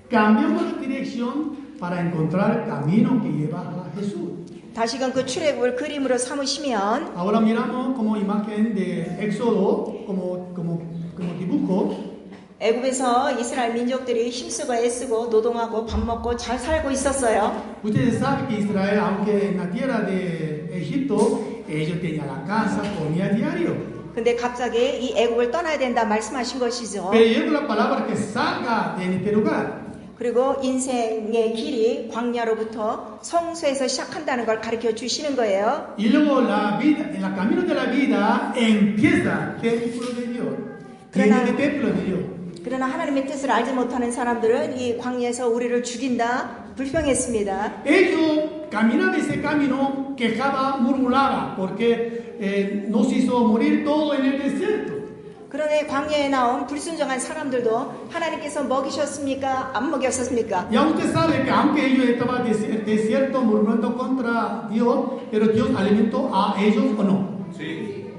S2: cambiamos de dirección para encontrar el camino que lleva a Jesús.
S1: 다시금 그 출애굽을 그림으로 삼으시면
S2: Ahora miramos como imagen de Éxodo, como dibujo.
S1: 애굽에서 이스라엘 민족들이 힘쓰고 애쓰고 노동하고 밥 먹고 잘 살고 있었어요.
S2: Ustedes saben que Israel, aunque en la tierra de Egipto, ellos tenían la casa, comía diario.
S1: 근데 갑자기 이 애굽을 떠나야 된다 말씀하신 것이죠.
S2: Pero llegó la palabra que salga de este lugar.
S1: 그리고 인생의 길이 광야로부터 성소에서 시작한다는 걸 가르쳐 주시는 거예요.
S2: Y luego la vida, en el camino de la vida empieza el templo de Dios. Tiene el templo de Dios.
S1: 그러나 하나님의 뜻을 알지 못하는 사람들은 이 광야에서 우리를 죽인다 불평했습니다.
S2: Ellos caminaban ese camino, quejaba, murmuraba, porque nos hizo morir todo en el desierto.
S1: 그러나 광야에 나온 불순종한 사람들도 하나님께서 먹이셨습니까? 안 먹였습니까?
S2: Ya usted sabe que aunque ellos estaban en el desierto murmurando contra Dios, pero Dios alimentó a ellos o no.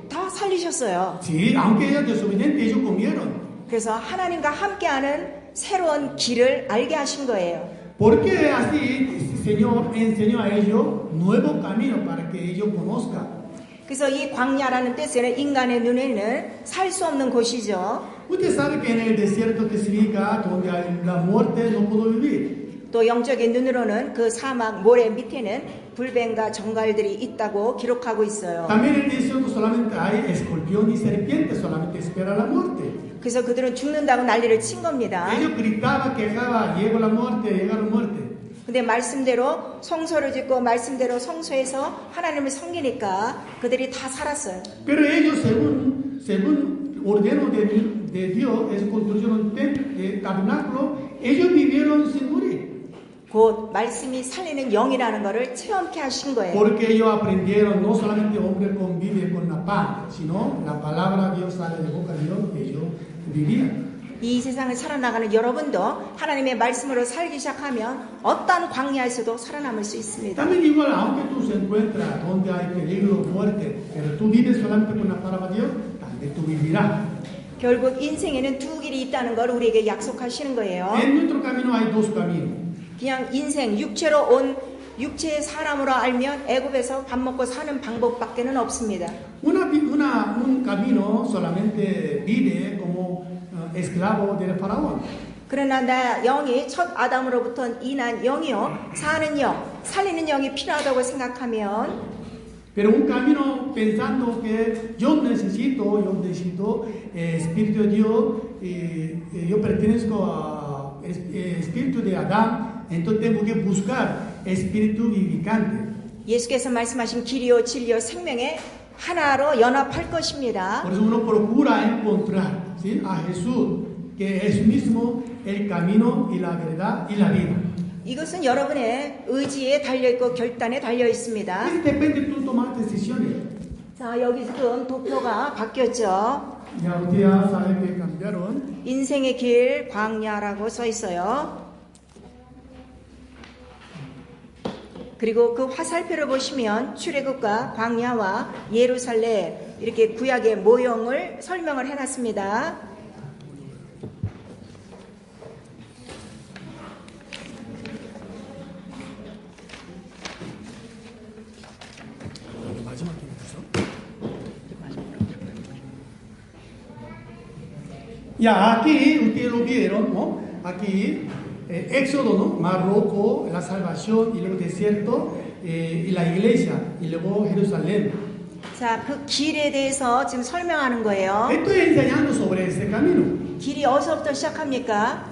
S1: 다 살리셨어요.
S2: Sí, aunque ellos desobedientes, ellos comieron.
S1: 그래서 하나님과 함께하는 새로운 길을 알게 하신 거예요.
S2: Porque así el Señor enseñó a ellos nuevo camino para que ellos conozcan.
S1: 그래서 이 광야라는 뜻에는 인간의 눈에는 살 수 없는 곳이죠.
S2: Usted sabe que en el desierto que significa donde hay la muerte no puedo vivir.
S1: 또 영적인 눈으로는 그 사막 모래 밑에는 불뱀과 정갈들이 있다고 기록하고 있어요.
S2: También en el desierto solamente hay escorpión y serpiente, solamente espera la muerte.
S1: 그래서 그들은 죽는다고 난리를 친 겁니다.
S2: Ellos gritaban, quejaban, llegó la muerte.
S1: 근데 말씀대로 성소를 짓고 말씀대로 성소에서 하나님을 섬기니까 그들이 다 살았어요.
S2: Pero ellos, según ordeno de Dios, es construyeron un tabernáculo, ellos vivieron sin morir.
S1: 곧 말씀이 살리는 영이라는 것을 체험케 하신 거예요.
S2: Porque ellos aprendieron, no solamente hombre convive con la pan, sino la palabra de Dios sale de boca de Dios, ellos vivían.
S1: 이 세상을 살아나가는 여러분도 하나님의 말씀으로 살기 시작하면 어떤 광야에서도 살아남을 수 있습니다.
S2: También igual, aunque tú se encuentras donde hay peligro, muerte, pero tú vives solamente con la palabra de Dios, también tú vivirás.
S1: 결국 인생에는 두 길이 있다는 걸 우리에게 약속하시는 거예요.
S2: En nuestro camino hay dos caminos.
S1: 그냥 인생 육체로 온 육체의 사람으로 알면 애굽에서 밥 먹고 사는 방법밖에는 없습니다.
S2: Un camino solamente vive como esclavo del faraón.
S1: 그러나 나 영이 첫 아담으로부터 인한 영이요 사는 영, 살리는 영이 필요하다고 생각하면
S2: Pero un camino pensando que yo necesito Espíritu de Dios, yo pertenezco a Espíritu de Adán, entonces tengo que buscar Espíritu vivificante.
S1: 예수께서 말씀하신 길이요 진리요 생명의 하나로 연합할 것입니다.
S2: Por eso uno procura encontrar, ¿sí?, a Jesús, que es mismo el camino y la verdad y la vida.
S1: 이것은 여러분의 의지에 달려있고 결단에 달려 있습니다.
S2: Es depende tú tomar decisiones.
S1: 자, 여기 지금 도표가 바뀌었죠.
S2: Ya usted ya sabe que cambiaron.
S1: 인생의 길 광야라고 써 있어요. 그리고 그 화살표를 보시면 출애굽과 광야와 예루살렘 이렇게 구약의 모형을 설명을 해놨습니다.
S2: Ya aquí ustedes lo vieron, ¿no? Aquí Éxodo, ¿no? Mar Rojo, la salvación, y luego desierto, y la iglesia, y luego Jerusalén.
S1: 자, 그 길에 대해서 지금 설명하는 거예요.
S2: Estoy enseñando sobre este camino.
S1: 길이 어디서부터 시작합니까?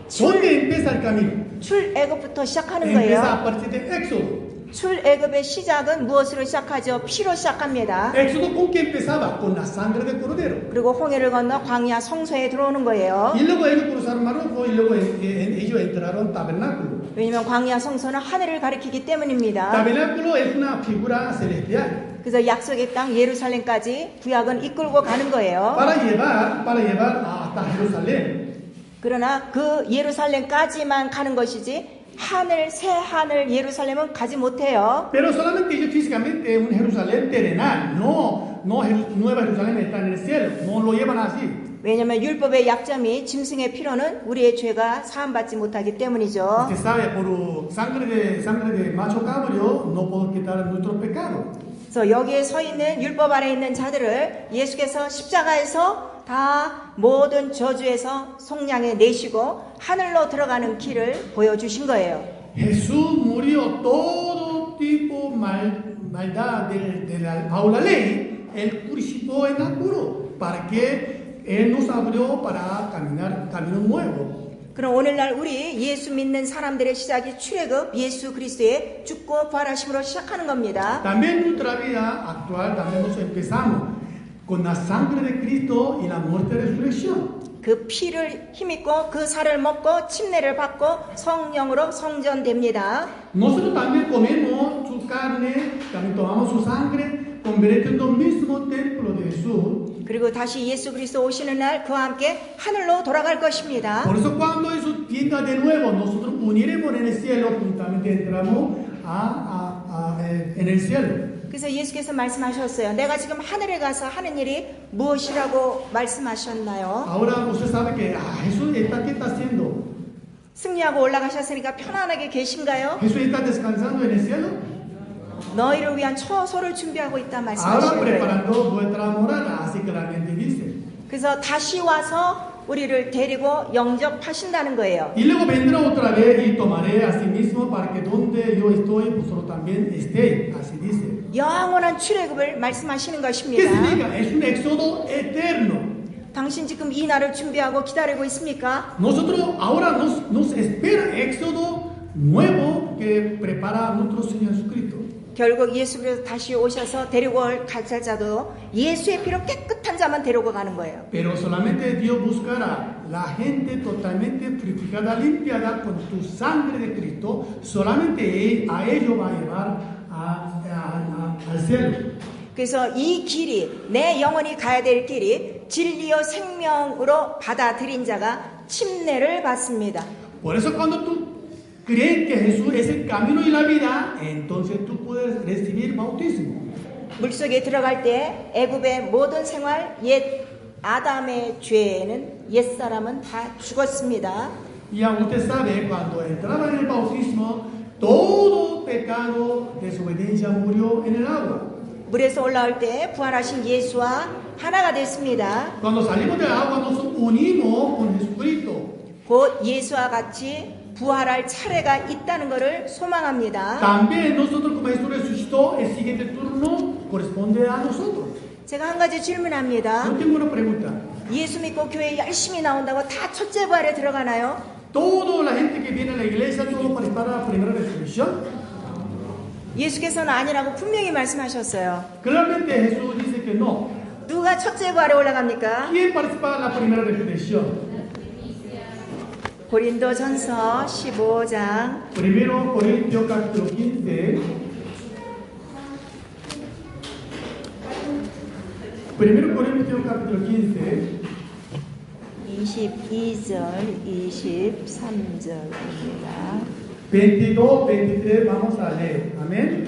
S2: ¿Dónde empieza el camino?
S1: 출애굽부터 시작하는
S2: Empieza
S1: 거예요.
S2: a partir de Éxodo.
S1: 출애굽의 시작은 무엇으로 시작하죠? 피로 시작합니다.
S2: Éxodo con qué empezaba? Con la sangre del cordero.
S1: 그리고 홍해를 건너 광야 성소에 들어오는 거예요.
S2: Y luego ellos cruzaron Mar Rojo y luego ellos entraron al tabernáculo.
S1: 왜냐면 광야 성소는 하늘을 가리키기 때문입니다.
S2: Tabernáculo es una figura celestial.
S1: 그래서 약속의 땅 예루살렘까지 구약은 이끌고 가는 거예요.
S2: Para llevar hasta Jerusalén.
S1: 그러나 그 예루살렘까지만 가는 것이지 하늘, 새 하늘 예루살렘은 가지 못해요.
S2: Pero solamente ellos físicamente un Jerusalén terrenal, no Nueva Jerusalén está en el cielo, no lo llevan así.
S1: 왜냐하면 율법의 약점이 짐승의 피로는 우리의 죄가 사함받지 못하기 때문이죠.
S2: Usted sabe, por sangre de macho cabrío no puedo quitar nuestro pecado.
S1: 그래서 여기에 서 있는 율법 아래 있는 자들을 예수께서 십자가에서 다 모든 저주에서 속량해 내시고 하늘로 들어가는 길을 보여주신 거예요.
S2: Jesús murió todo tipo maldad bajo la ley. Él crucificó en la cruz para que Él nos abrió para caminar camino nuevo.
S1: 그럼 오늘날 우리 예수 믿는 사람들의 시작이 출애굽 예수 그리스도의 죽고 부활하심으로 시작하는 겁니다.
S2: También nuestra vida actual también nos empezamos con la sangre de Cristo y la muerte y resurrección.
S1: 그 피를 힘입고 그 살을 먹고 침례를 받고 성령으로 성전됩니다.
S2: Nosotros también comemos su carne, también tomamos su sangre, convirtiendo en el mismo templo de Jesús.
S1: 그리고 다시 예수 그리스도 오시는 날 그와 함께 하늘로 돌아갈 것입니다.
S2: Por eso cuando Jesús venga de nuevo, nosotros uniremos en el cielo, juntamente entramos en el cielo.
S1: 그래서 예수께서 말씀하셨어요. 내가 지금 하늘에 가서 하는 일이 무엇이라고 말씀하셨나요?
S2: Ahora usted sabe que Jesús está, ¿qué está haciendo?
S1: 승리하고 올라가셨으니까 편안하게 계신가요?
S2: Jesús está descansando en el cielo.
S1: 너희를 위한 처소를 준비하고 있다
S2: Ahora
S1: 말씀하시는 거예요.
S2: preparando vuestra morada, así claramente dice.
S1: 그래서 다시 와서 우리를 데리고 영접하신다는 거예요.
S2: Y luego vendrá otra vez y tomaré a sí mismo para que donde yo estoy, vosotros también estéis. Así dice.
S1: 영원한 출애굽을 말씀하시는
S2: ¿Qué
S1: 것입니다.
S2: significa? Es un éxodo eterno.
S1: 당신 지금 이 날을 준비하고 기다리고 있습니까?
S2: Nosotros ahora nos espera éxodo nuevo que prepara nuestro Señor Jesucristo.
S1: 결국 예수께서 다시 오셔서 데리고 갈 자도 예수의 피로 깨끗한 자만 데리고 가는 거예요.
S2: Pero solamente Dios buscará la gente totalmente purificada, limpiada con tu sangre de Cristo. Solamente a ellos va a llevar al cielo.
S1: 그래서 이 길이 내 영혼이 가야 될 길이 진리요 생명으로 받아들인 자가 침례를 받습니다.
S2: Por eso cuando tú crees que Jesús es el camino y la vida, entonces tú puedes recibir bautismo.
S1: 물속에 들어갈 때 애굽의 모든 생활 옛 아담의 죄에는 옛사람은 다 죽었습니다.
S2: Y ya usted sabe, cuando entraba en el bautismo, todo pecado, desobediencia murió en el agua.
S1: 물에서 올라올 때 부활하신 예수와 하나가 됐습니다.
S2: Cuando salimos del agua nos unimos con Jesucristo.
S1: 곧 예수와 같이 부활할 차례가 있다는 것을 소망합니다.
S2: También nosotros como Jesús resucitó, el siguiente turno corresponde a nosotros.
S1: 제가 한 가지 질문합니다.
S2: Yo tengo una pregunta.
S1: 예수 믿고 교회 열심히 나온다고 다 첫째 부활에 들어가나요?
S2: ¿Toda la gente que viene a la iglesia, todo para la primera resurrección?
S1: 예수께서는 아니라고 분명히 말씀하셨어요.
S2: Claramente Jesús dice que no.
S1: 누가 첫째 부활에 올라갑니까?
S2: ¿Quién participa en la primera resurrección?
S1: 고린도전서 15장
S2: Primero Corintios capítulo 15. Primero Corintios capítulo 15.
S1: 22절, 23절입니다.
S2: 22, 23 vamos a leer. Amén.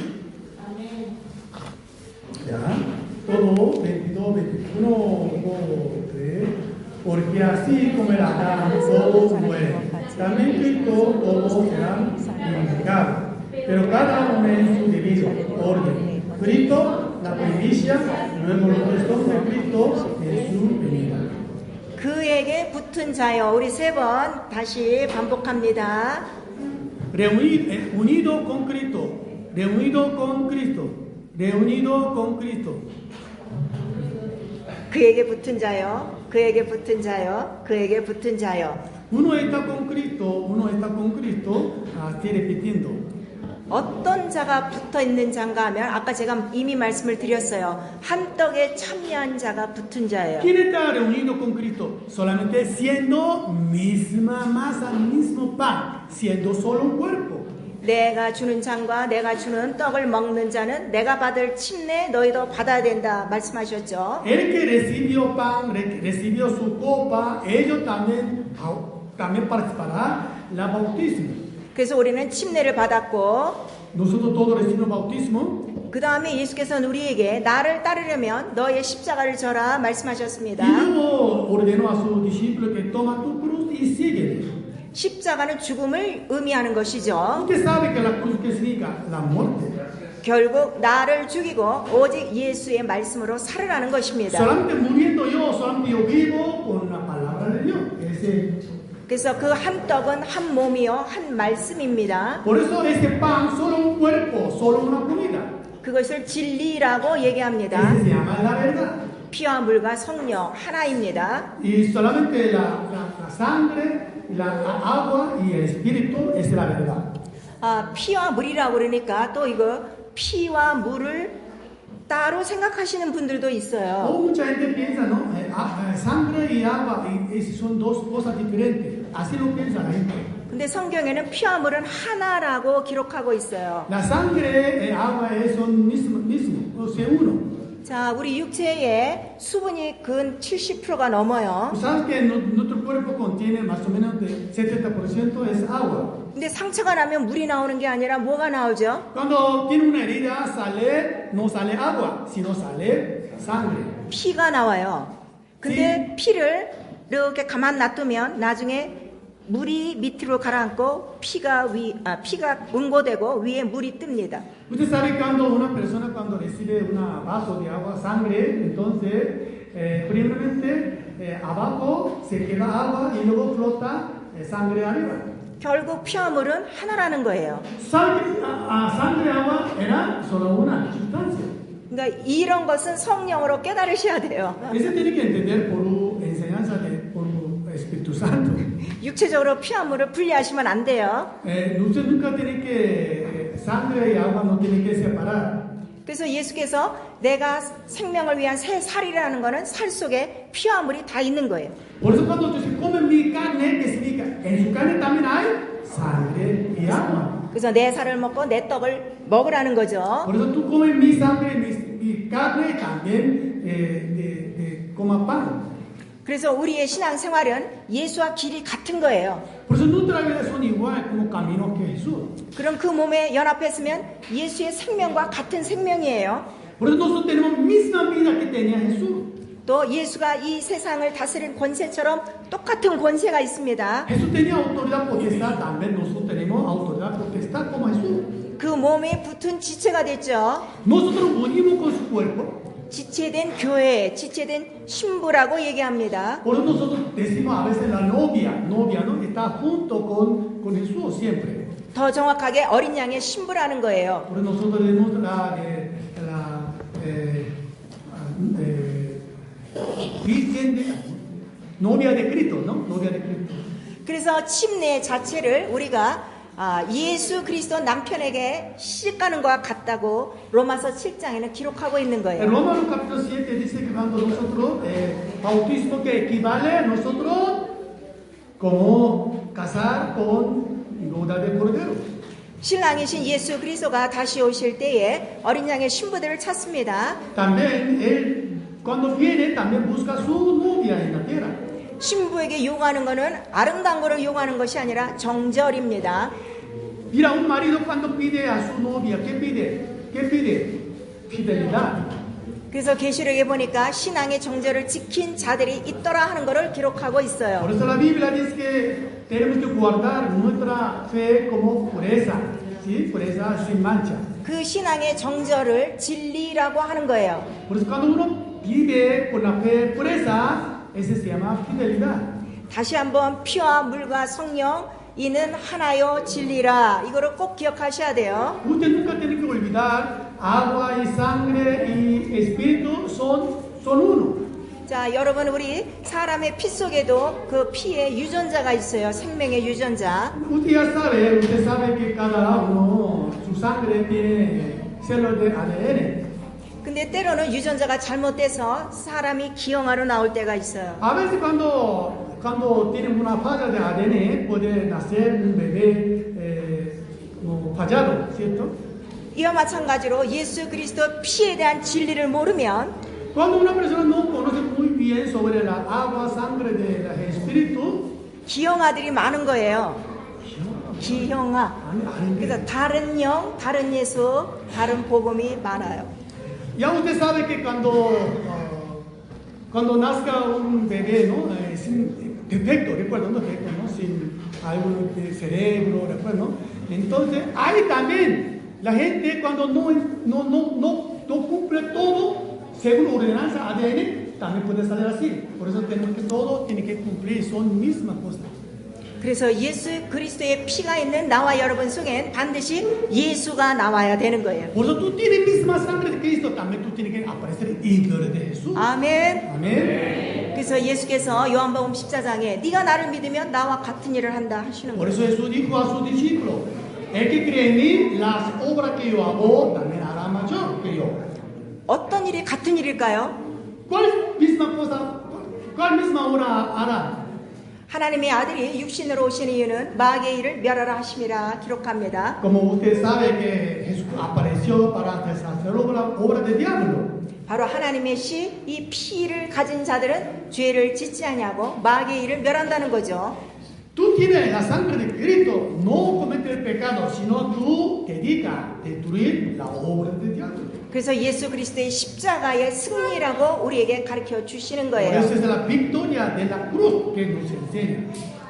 S2: Ya. Todo 22, 21, 2, 3. Porque así como el Adán todos mueren, también Cristo todos serán vivificados. Pero cada uno en su debido orden. Cristo, la primicia, luego los restos de Cristo en su venida.
S1: 그에게 붙은 자여, 우리 세 번 다시 반복합니다.
S2: Unido con Cristo, reunido con Cristo, reunido con Cristo.
S1: 그에게 붙은 자여, 그에게 붙은 자여, 그에게 붙은 자여.
S2: Uno está con Cristo, así repitiendo.
S1: 어떤 자가 붙어 있는 자인가 하면 아까 제가 이미 말씀을 드렸어요. 한 떡에 참여한 자가 붙은 자예요.
S2: ¿Quién está reunido con Cristo? Solamente siendo misma masa, mismo pan, siendo solo un cuerpo.
S1: 내가 주는 잔과 내가 주는 떡을 먹는 자는 내가 받을 침례 너희도 받아야 된다 말씀하셨죠.
S2: El que recibió pan, recibió su copa, ellos también participarán la bautismo.
S1: 그래서 우리는 침례를 받았고
S2: Nosotros todos recibimos bautismo.
S1: 그 다음에 예수께서는 우리에게 나를 따르려면 너의 십자가를 져라 말씀하셨습니다.
S2: Y luego ordenó a sus discípulos que toma tu cruz y sígueme.
S1: 십자가는 죽음을 의미하는 것이죠.
S2: Usted sabe que la cruz que significa la muerte.
S1: 결국 나를 죽이고 오직 예수의 말씀으로 살아나는 것입니다.
S2: Solamente muriendo yo, solamente yo vivo con la palabra de Dios.
S1: 그래서 그 한 떡은 한 몸이요 한 말씀입니다.
S2: Por eso este pan solo un cuerpo, solo una comida.
S1: 그것을 진리라고 얘기합니다.
S2: Ese se llama la verdad.
S1: 피와 물과 성령 하나입니다.
S2: Y solamente la sangre, la agua y el espíritu es la verdad.
S1: 피와 물이라고 그러니까 또 이거 피와 물을 따로 생각하시는 분들도 있어요.
S2: Mucha gente piensa, ¿no? Sangre y agua son dos cosas diferentes. Así lo piensa la gente.
S1: 근데 성경에는 피와 물은 하나라고 기록하고 있어요.
S2: La sangre y agua son mismo, o sea, uno.
S1: 자, 우리 육체에 수분이 근 70%가 넘어요.
S2: Sabes que nuestro cuerpo contiene más o menos de 70% es agua.
S1: 근데 상처가 나면 물이 나오는 게 아니라 뭐가 나오죠?
S2: Cuando tiene una herida no sale agua, sino sale sangre.
S1: 피가 나와요. 근데 피를 이렇게 가만 놔두면 나중에 물이 밑으로 가라앉고 피가 응고되고 위에 물이 뜹니다.
S2: Usted sabe cuando una persona cuando recibe un vaso de agua, sangre, entonces primeramente abajo se queda agua y luego flota sangre arriba.
S1: 결국 피와 물은 하나라는 거예요.
S2: Sangre y agua era solo una sustancia.
S1: 그러니까 이런 것은 성령으로 깨달으셔야 돼요.
S2: Eso tiene que entender por enseñanza por Espíritu Santo.
S1: 육체적으로 피와 물을 분리하시면 안 돼요.
S2: Usted nunca tiene que sangre y agua no tiene que separar.
S1: 그래서 예수께서 내가 생명을 위한 새 살이라는 거는 살 속에 피와 물이 다 있는 거예요.
S2: Por eso cuando usted come mi carne, que significa en su carne también hay sangre y agua.
S1: 그래서 내 살을 먹고 내 떡을 먹으라는 거죠.
S2: Por eso tú comes mi sangre, mi carne, también coma pan.
S1: 그래서 우리의 신앙 생활은 예수와 길이 같은 거예요.
S2: Por eso nuestras vidas son iguales como camino que Jesús.
S1: 그럼 그 몸에 연합했으면 예수의 생명과 같은 생명이에요.
S2: Por eso nosotros tenemos misma vida que tenía Jesús.
S1: 또 예수가 이 세상을 다스린 권세처럼 똑같은 권세가 있습니다.
S2: Jesús tenía autoridad potestad, también nosotros tenemos autoridad potestad como Jesús.
S1: 그 몸에 붙은 지체가 됐죠.
S2: Nosotros unimos con su cuerpo.
S1: 지체된 교회, 지체된 신부라고 얘기합니다.
S2: Por eso nosotros decimos a veces la novia, ¿no? Está junto con Jesús siempre.
S1: 더 정확하게 어린 양의 신부라는 거예요.
S2: Por eso nosotros decimos Virgen de novia de Cristo, ¿no? Novia de Cristo.
S1: 그래서 침례 자체를 우리가 예수 그리스도 남편에게 시집가는 것과 같다고 로마서 7장에는 기록하고 있는
S2: En
S1: 거예요.
S2: Romanos capítulo 7 dice que cuando nosotros bautismo que equivale a nosotros como casar con boda de cordero.
S1: 신랑이신 예수 그리스도가 다시 오실 때에 어린 양의 신부들을 찾습니다.
S2: También él cuando viene también busca su novia en la tierra.
S1: 신부에게 요구하는 것은 아름다운 거를 요구하는 것이 아니라 정절입니다.
S2: Mira, un marido cuando pide a su novia, ¿qué pide? ¿Qué pide? Fidelidad.
S1: 그래서 계시록에 보니까 신앙의 정절을 지킨 자들이 있더라 하는 것을 기록하고
S2: Por
S1: 있어요.
S2: eso la Biblia dice que tenemos que guardar nuestra fe como pureza, ¿sí? Pureza sin mancha.
S1: 그 신앙의 정절을 진리라고 하는 거예요.
S2: Por eso cuando uno vive con la fe pureza, ese se llama fidelidad.
S1: 다시 한번 피와 물과 성령 이는 하나요 진리라 이거를 꼭 기억하셔야 돼요.
S2: Usted nunca tiene que olvidar agua y sangre y espíritu son uno.
S1: 자, 여러분 우리 사람의 피 속에도 그 피의 유전자가 있어요. 생명의 유전자.
S2: Usted sabe que cada uno su sangre tiene células de ADN.
S1: 근데 때로는 유전자가 잘못돼서 사람이 기형아로 나올 때가 있어요.
S2: A veces cuando tienen una falla de ADN puede nacer un bebé fallado, ¿cierto?
S1: 이와 마찬가지로 예수 그리스도 피에 대한 진리를 모르면
S2: Cuando una persona no conoce muy bien sobre la agua, sangre del espíritu,
S1: 기형아들이 많은 거예요. 기형아. 그래서 다른 영, 다른 예수, 다른 복음이 많아요.
S2: ya usted sabe que cuando nazca un bebé, ¿no? Sin defecto, recuerdo, no defecto, ¿no? Sin algún cerebro, recuerdo, ¿no? Entonces hay también La gente cuando no cumple todo según ordenanza ADN, también puede salir así. Por eso tenemos que todo tiene que cumplir, son mismas cosas.
S1: 그래서 예수 그리스도의 피가 있는 나와 여러분 속엔 반드시 예수가 나와야 되는 거예요.
S2: Por eso tú tienes misma sangre de Cristo, también tú tienes que aparecer ídolo de Jesús.
S1: 아멘.
S2: Amén.
S1: 그래서 예수께서 요한복음 14장에 네가 나를 믿으면 나와 같은 일을 한다 하시는
S2: Por
S1: 거예요.
S2: eso Jesús dijo a sus discípulos, el que cree en mí, las obras que yo hago, también hará mayor que yo.
S1: 어떤 일이 같은 일일까요?
S2: ¿Cuál misma cosa, cuál misma obra hará?
S1: 하나님의 아들이 육신으로 오신 이유는 마귀의 일을 멸하라 하심이라 기록합니다.
S2: Como usted sabe que Jesús apareció para deshacer obra del diablo.
S1: 바로 하나님의 씨, 이 피를 가진 자들은 죄를 짓지 아니하고 마귀의 일을 멸한다는 거죠.
S2: Tú tienes la sangre de Cristo, no cometes el pecado, sino tú te dedicas a destruir la obra del diablo.
S1: 그래서 예수 그리스도의 십자가의 승리라고 우리에게 가르쳐 주시는
S2: Por
S1: 거예요.
S2: eso es la victoria de la cruz que nos enseña.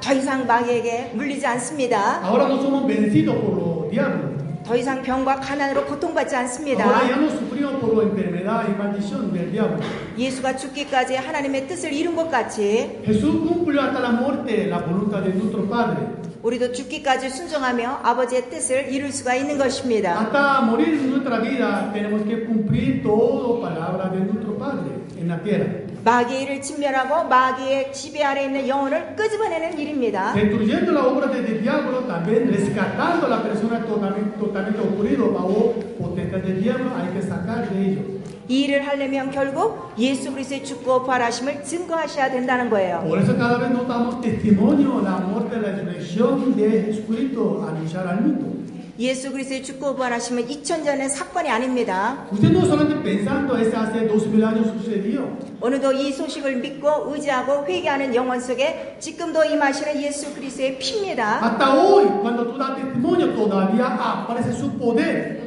S1: 더 이상 마귀에게 물리지 않습니다.
S2: Ahora no somos vencidos por los diablos.
S1: 더 이상 병과 가난으로 고통받지
S2: Ahora
S1: 않습니다.
S2: ya no sufrimos por la enfermedad y maldición del diablo.
S1: 예수가 죽기까지 하나님의 뜻을 이룬 것 같이
S2: Jesús cumplió hasta la muerte la voluntad de nuestro Padre.
S1: 우리도 죽기까지 순종하며 아버지의 뜻을 이룰 수가 있는 것입니다.
S2: Hasta morir en nuestra vida tenemos que cumplir todo palabra de nuestro Padre en la tierra.
S1: 마귀의 일을 진멸하고 마귀의 지배 아래 있는 영혼을 끄집어내는 일입니다.
S2: Destruyendo la obra del diablo, también rescatando a la persona totalmente ocurrido bajo potestad del diablo, hay que sacar de ello.
S1: 이 일을 하려면 결국 예수 그리스도의 죽고 부활하심을 증거하셔야 된다는 거예요.
S2: Por eso cada vez nos damos testimonio la muerte y la resurrección de Jesucristo a anunciar al mundo.
S1: 예수 그리스도의 죽고 부활하심은 2000년의 사건이 아닙니다.
S2: Usted no solamente pensando eso hace 2000 años sucedió.
S1: 오늘도 이 소식을 믿고 의지하고 회개하는 영혼 속에 지금도 임하시는 예수 그리스도의 피입니다.
S2: Hasta hoy, cuando tú das testimonio, todavía aparece su poder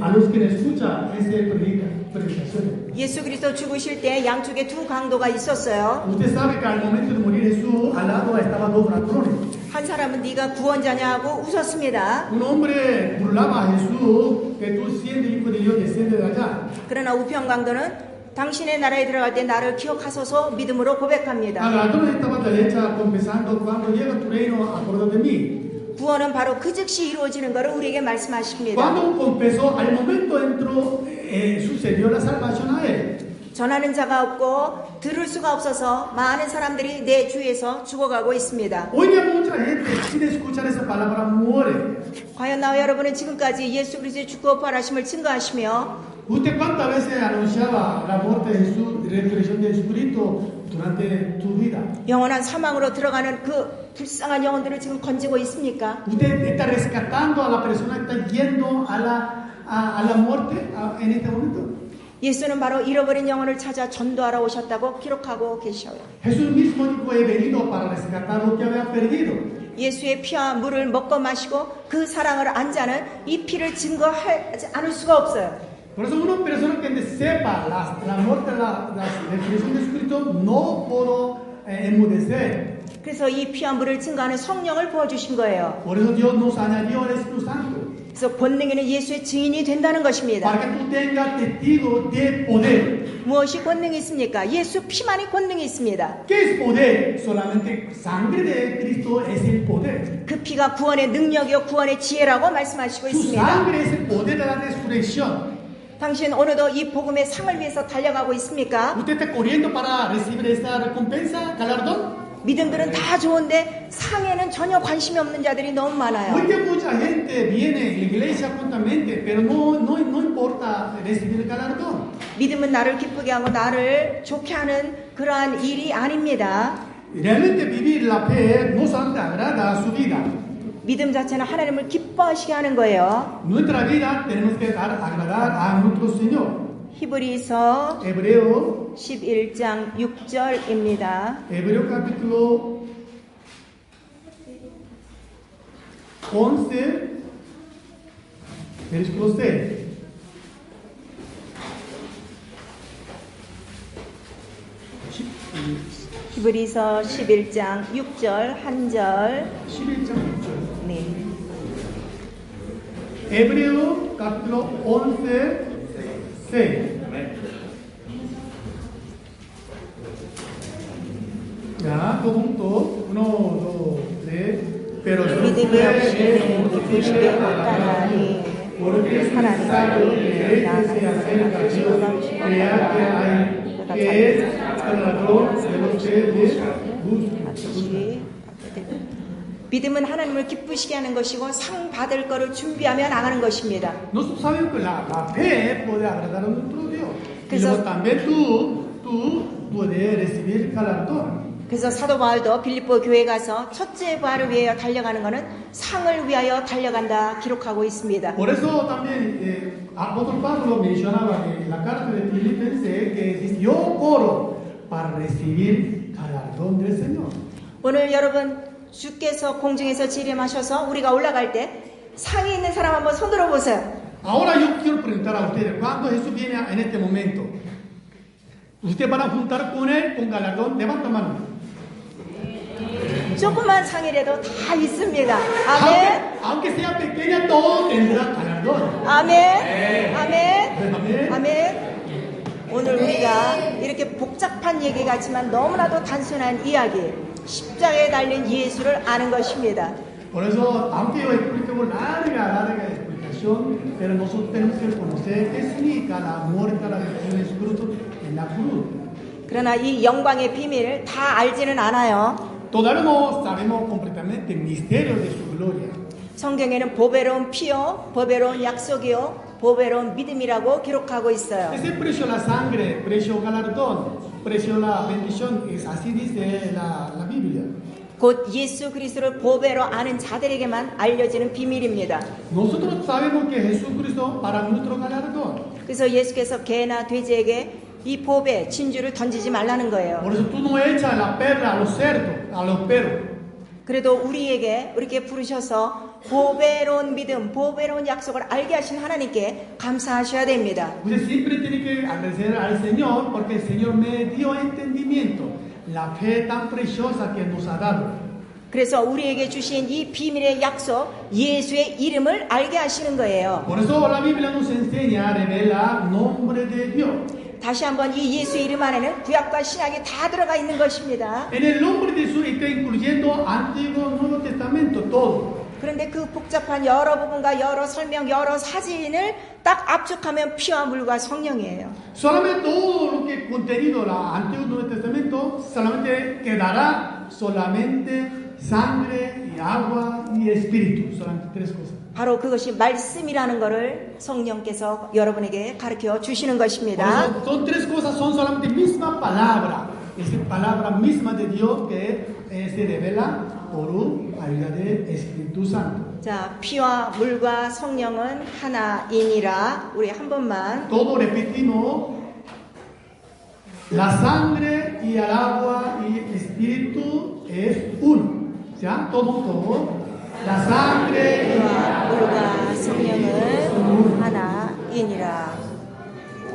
S2: a los que escuchan esa predicación.
S1: 예수 그리스도 죽으실 때 양쪽에 두 강도가 있었어요.
S2: Usted sabe que al momento de morir Jesús, al lado estaban dos ladrones.
S1: 한 사람은 네가 구원자냐 하고 웃었습니다.
S2: Un hombre burlaba a Jesús, que tú siendo hijo de Dios, desciende de allá.
S1: 그러나 우편 강도는 당신의 나라에 들어갈 때 나를 기억하소서 믿음으로
S2: Al
S1: 고백합니다.
S2: ladrón estaba derecha confesando, cuando llega a tu reino, acuérdate de mí.
S1: 구원은 바로 그 즉시 이루어지는 것을 우리에게 말씀하십니다.
S2: Cuando confesó, al momento entró, sucedió la salvación a él.
S1: 전하는 자가 없고 들을 수가 없어서 많은 사람들이 내 주위에서 죽어가고 있습니다.
S2: Hoy día mucha gente sin escuchar esa palabra muere.
S1: 과연 나와 여러분은 지금까지 예수 그리스도의 죽고 부활하심을 증거하시며
S2: ¿Usted cuántas veces anunciaba la muerte de Jesús y resurrección de Jesucristo durante tu vida?
S1: 영원한 사망으로 들어가는 그 불쌍한 영혼들을 지금 건지고 있습니까?
S2: ¿Usted está rescatando a la persona que está yendo a la muerte en este momento?
S1: 예수는 바로 잃어버린 영혼을 찾아 전도하러 오셨다고 기록하고 계셔요.
S2: Jesús mismo dijo, he venido para rescatar lo que había perdido.
S1: 예수의 피와 물을 먹고 마시고 그 사랑을 안 자는 이 피를 증거하지 않을 수가 없어요.
S2: Por eso una persona que sepa la muerte, la resurrección de Jesucristo, no puedo enmudecer.
S1: 그래서 이 피와 물을 증거하는 성령을 부어주신 거예요.
S2: Por eso Dios nos añadió al Espíritu Santo.
S1: 그래서 권능에는 예수의 증인이 된다는 것입니다.
S2: Para que tú tengas testigo de poder.
S1: 무엇이 권능이 있습니까? 예수 피만이 권능이 있습니다.
S2: ¿Qué es poder? Solamente sangre de Cristo es el poder.
S1: 그 피가 구원의 능력이요 구원의 지혜라고 말씀하시고
S2: Su
S1: 있습니다.
S2: sangre es el poder de la resurrección.
S1: 당신 오늘도 이 복음의 상을 위해서 달려가고 있습니까?
S2: ¿Usted está corriendo para recibir esta recompensa, galardón?
S1: 믿음들은 다 좋은데 상에는 전혀 관심이 없는 자들이 너무
S2: Hoy
S1: 많아요.
S2: día mucha gente viene a la iglesia constantemente, pero no importa recibir el galardón.
S1: 믿음은 나를 기쁘게 하고 나를 좋게 하는 그러한 일이 아닙니다.
S2: Realmente vivir la fe no solamente agrada a su vida.
S1: 믿음 자체는 하나님을 기뻐하시게 하는 거예요.
S2: Nuestra vida tenemos que agradar a nuestro Señor.
S1: 히브리서
S2: Hebreo
S1: 11장 6절입니다.
S2: Hebreo capítulo 11, versículo 6.
S1: 히브리서 11장 6절 한 절.
S2: 11장 6절.
S1: 네.
S2: Hebreo capítulo 11, 6. Ya, todos juntos. 1, 2, 3. Pero
S1: 믿음이 없이는 기쁘시게 못하나니
S2: porque es necesario que este se acerque a Dios, crea que es galardón de los que le buscan.
S1: 믿음은 하나님을 기쁘시게 하는 것이고 상 받을 거를 준비하며 나가는 것입니다.
S2: Nosotros sabemos que la fe puede agradar a nuestro Dios. Y
S1: Eso-
S2: luego también tú puedes recibir galardón.
S1: 그래서 사도 바울도 빌립보 교회에 가서 첫째 부활을 위하여 달려가는 것은 상을 위하여 달려간다 기록하고 있습니다.
S2: Por eso también apóstol Pablo mencionaba en la carta de Filipenses que dice, yo corro para recibir galardón del Señor.
S1: 오늘 여러분 주께서 공중에서 지림하셔서 우리가 올라갈 때 상이 있는 사람 한번 손 들어 보세요.
S2: Ahora yo quiero preguntar a ustedes, cuando Jesús viene en este momento, ¿ustedes van a juntar con él con galardón? Levanta mano.
S1: 조그만 상이라도 다 있습니다. 아멘.
S2: Aunque sea pequeña, todo tendrá galardón.
S1: 아멘. 아멘.
S2: 아멘.
S1: 아멘. 오늘 우리가 이렇게 복잡한 얘기 같지만 너무나도 단순한 이야기, 십자가에 달린 예수를 아는 것입니다.
S2: Por eso, aunque yo explique una larga explicación, pero nosotros tenemos que conocer qué significa la muerte a la de Jesucristo en la cruz.
S1: 그러나 이 영광의 비밀을 다 알지는 않아요.
S2: Todavía no sabemos completamente el misterio de su gloria.
S1: 성경에는 보배로운 피요, 보배로운 약속이요, 보배로운 믿음이라고 기록하고 있어요.
S2: Ese precio la sangre, precio galardón, precio la bendición, es así dice la Biblia.
S1: 곧 예수 그리스도를 보배로 아는 자들에게만 알려지는 비밀입니다.
S2: Nosotros sabemos que Jesucristo para nuestro galardón.
S1: 그래서 예수께서 개나 돼지에게 이 보배, 진주를 던지지 말라는 거예요.
S2: Por eso tú no echas la perla a los cerdos, a los perros.
S1: 그래도 우리에게 이렇게 부르셔서 보배로운 믿음, 보배로운 약속을 알게 하신 하나님께 감사하셔야 됩니다.
S2: Usted siempre tiene que agradecer al Señor porque el Señor me dio entendimiento, la fe tan preciosa que nos ha dado.
S1: 그래서 우리에게 주신 이 비밀의 약속, 예수의 이름을 알게 하시는 거예요.
S2: Por eso la Biblia nos enseña a revelar nombre de Dios.
S1: 다시 한번 이 예수 이름 안에는 구약과 신약이 다 들어가 있는 것입니다.
S2: En el nombre de Jesús está incluyendo Antiguo y Nuevo Testamento, todo.
S1: 그런데 그 복잡한 여러 부분과 여러 설명, 여러 사진을 딱 압축하면 피와 물과 성령이에요.
S2: Solamente todo lo que contenido la Antiguo y Nuevo Testamento solamente quedará solamente sangre y agua y espíritu, solamente tres cosas.
S1: 바로 그것이 말씀이라는 것을 성령께서 여러분에게 가르쳐 주시는
S2: Por
S1: 것입니다.
S2: eso son tres cosas, son solamente misma palabra, es palabra misma de Dios que se revela por ayuda del Espíritu Santo.
S1: 자, 피와 물과 성령은 하나이니라. 우리 한 번만.
S2: Todo repetimos, la sangre y el agua y el espíritu es uno. ¿Ya? Todo. La sangre y
S1: 피와 물과 성령은 하나이니라.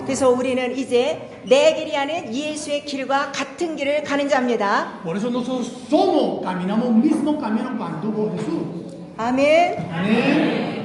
S1: 그래서 우리는 이제 내 길이 아닌 예수의 길과 같은 길을 가는 자입니다.
S2: por eso nosotros caminamos mismo camino cuando hubo Jesús.
S1: 아멘.
S2: Amén.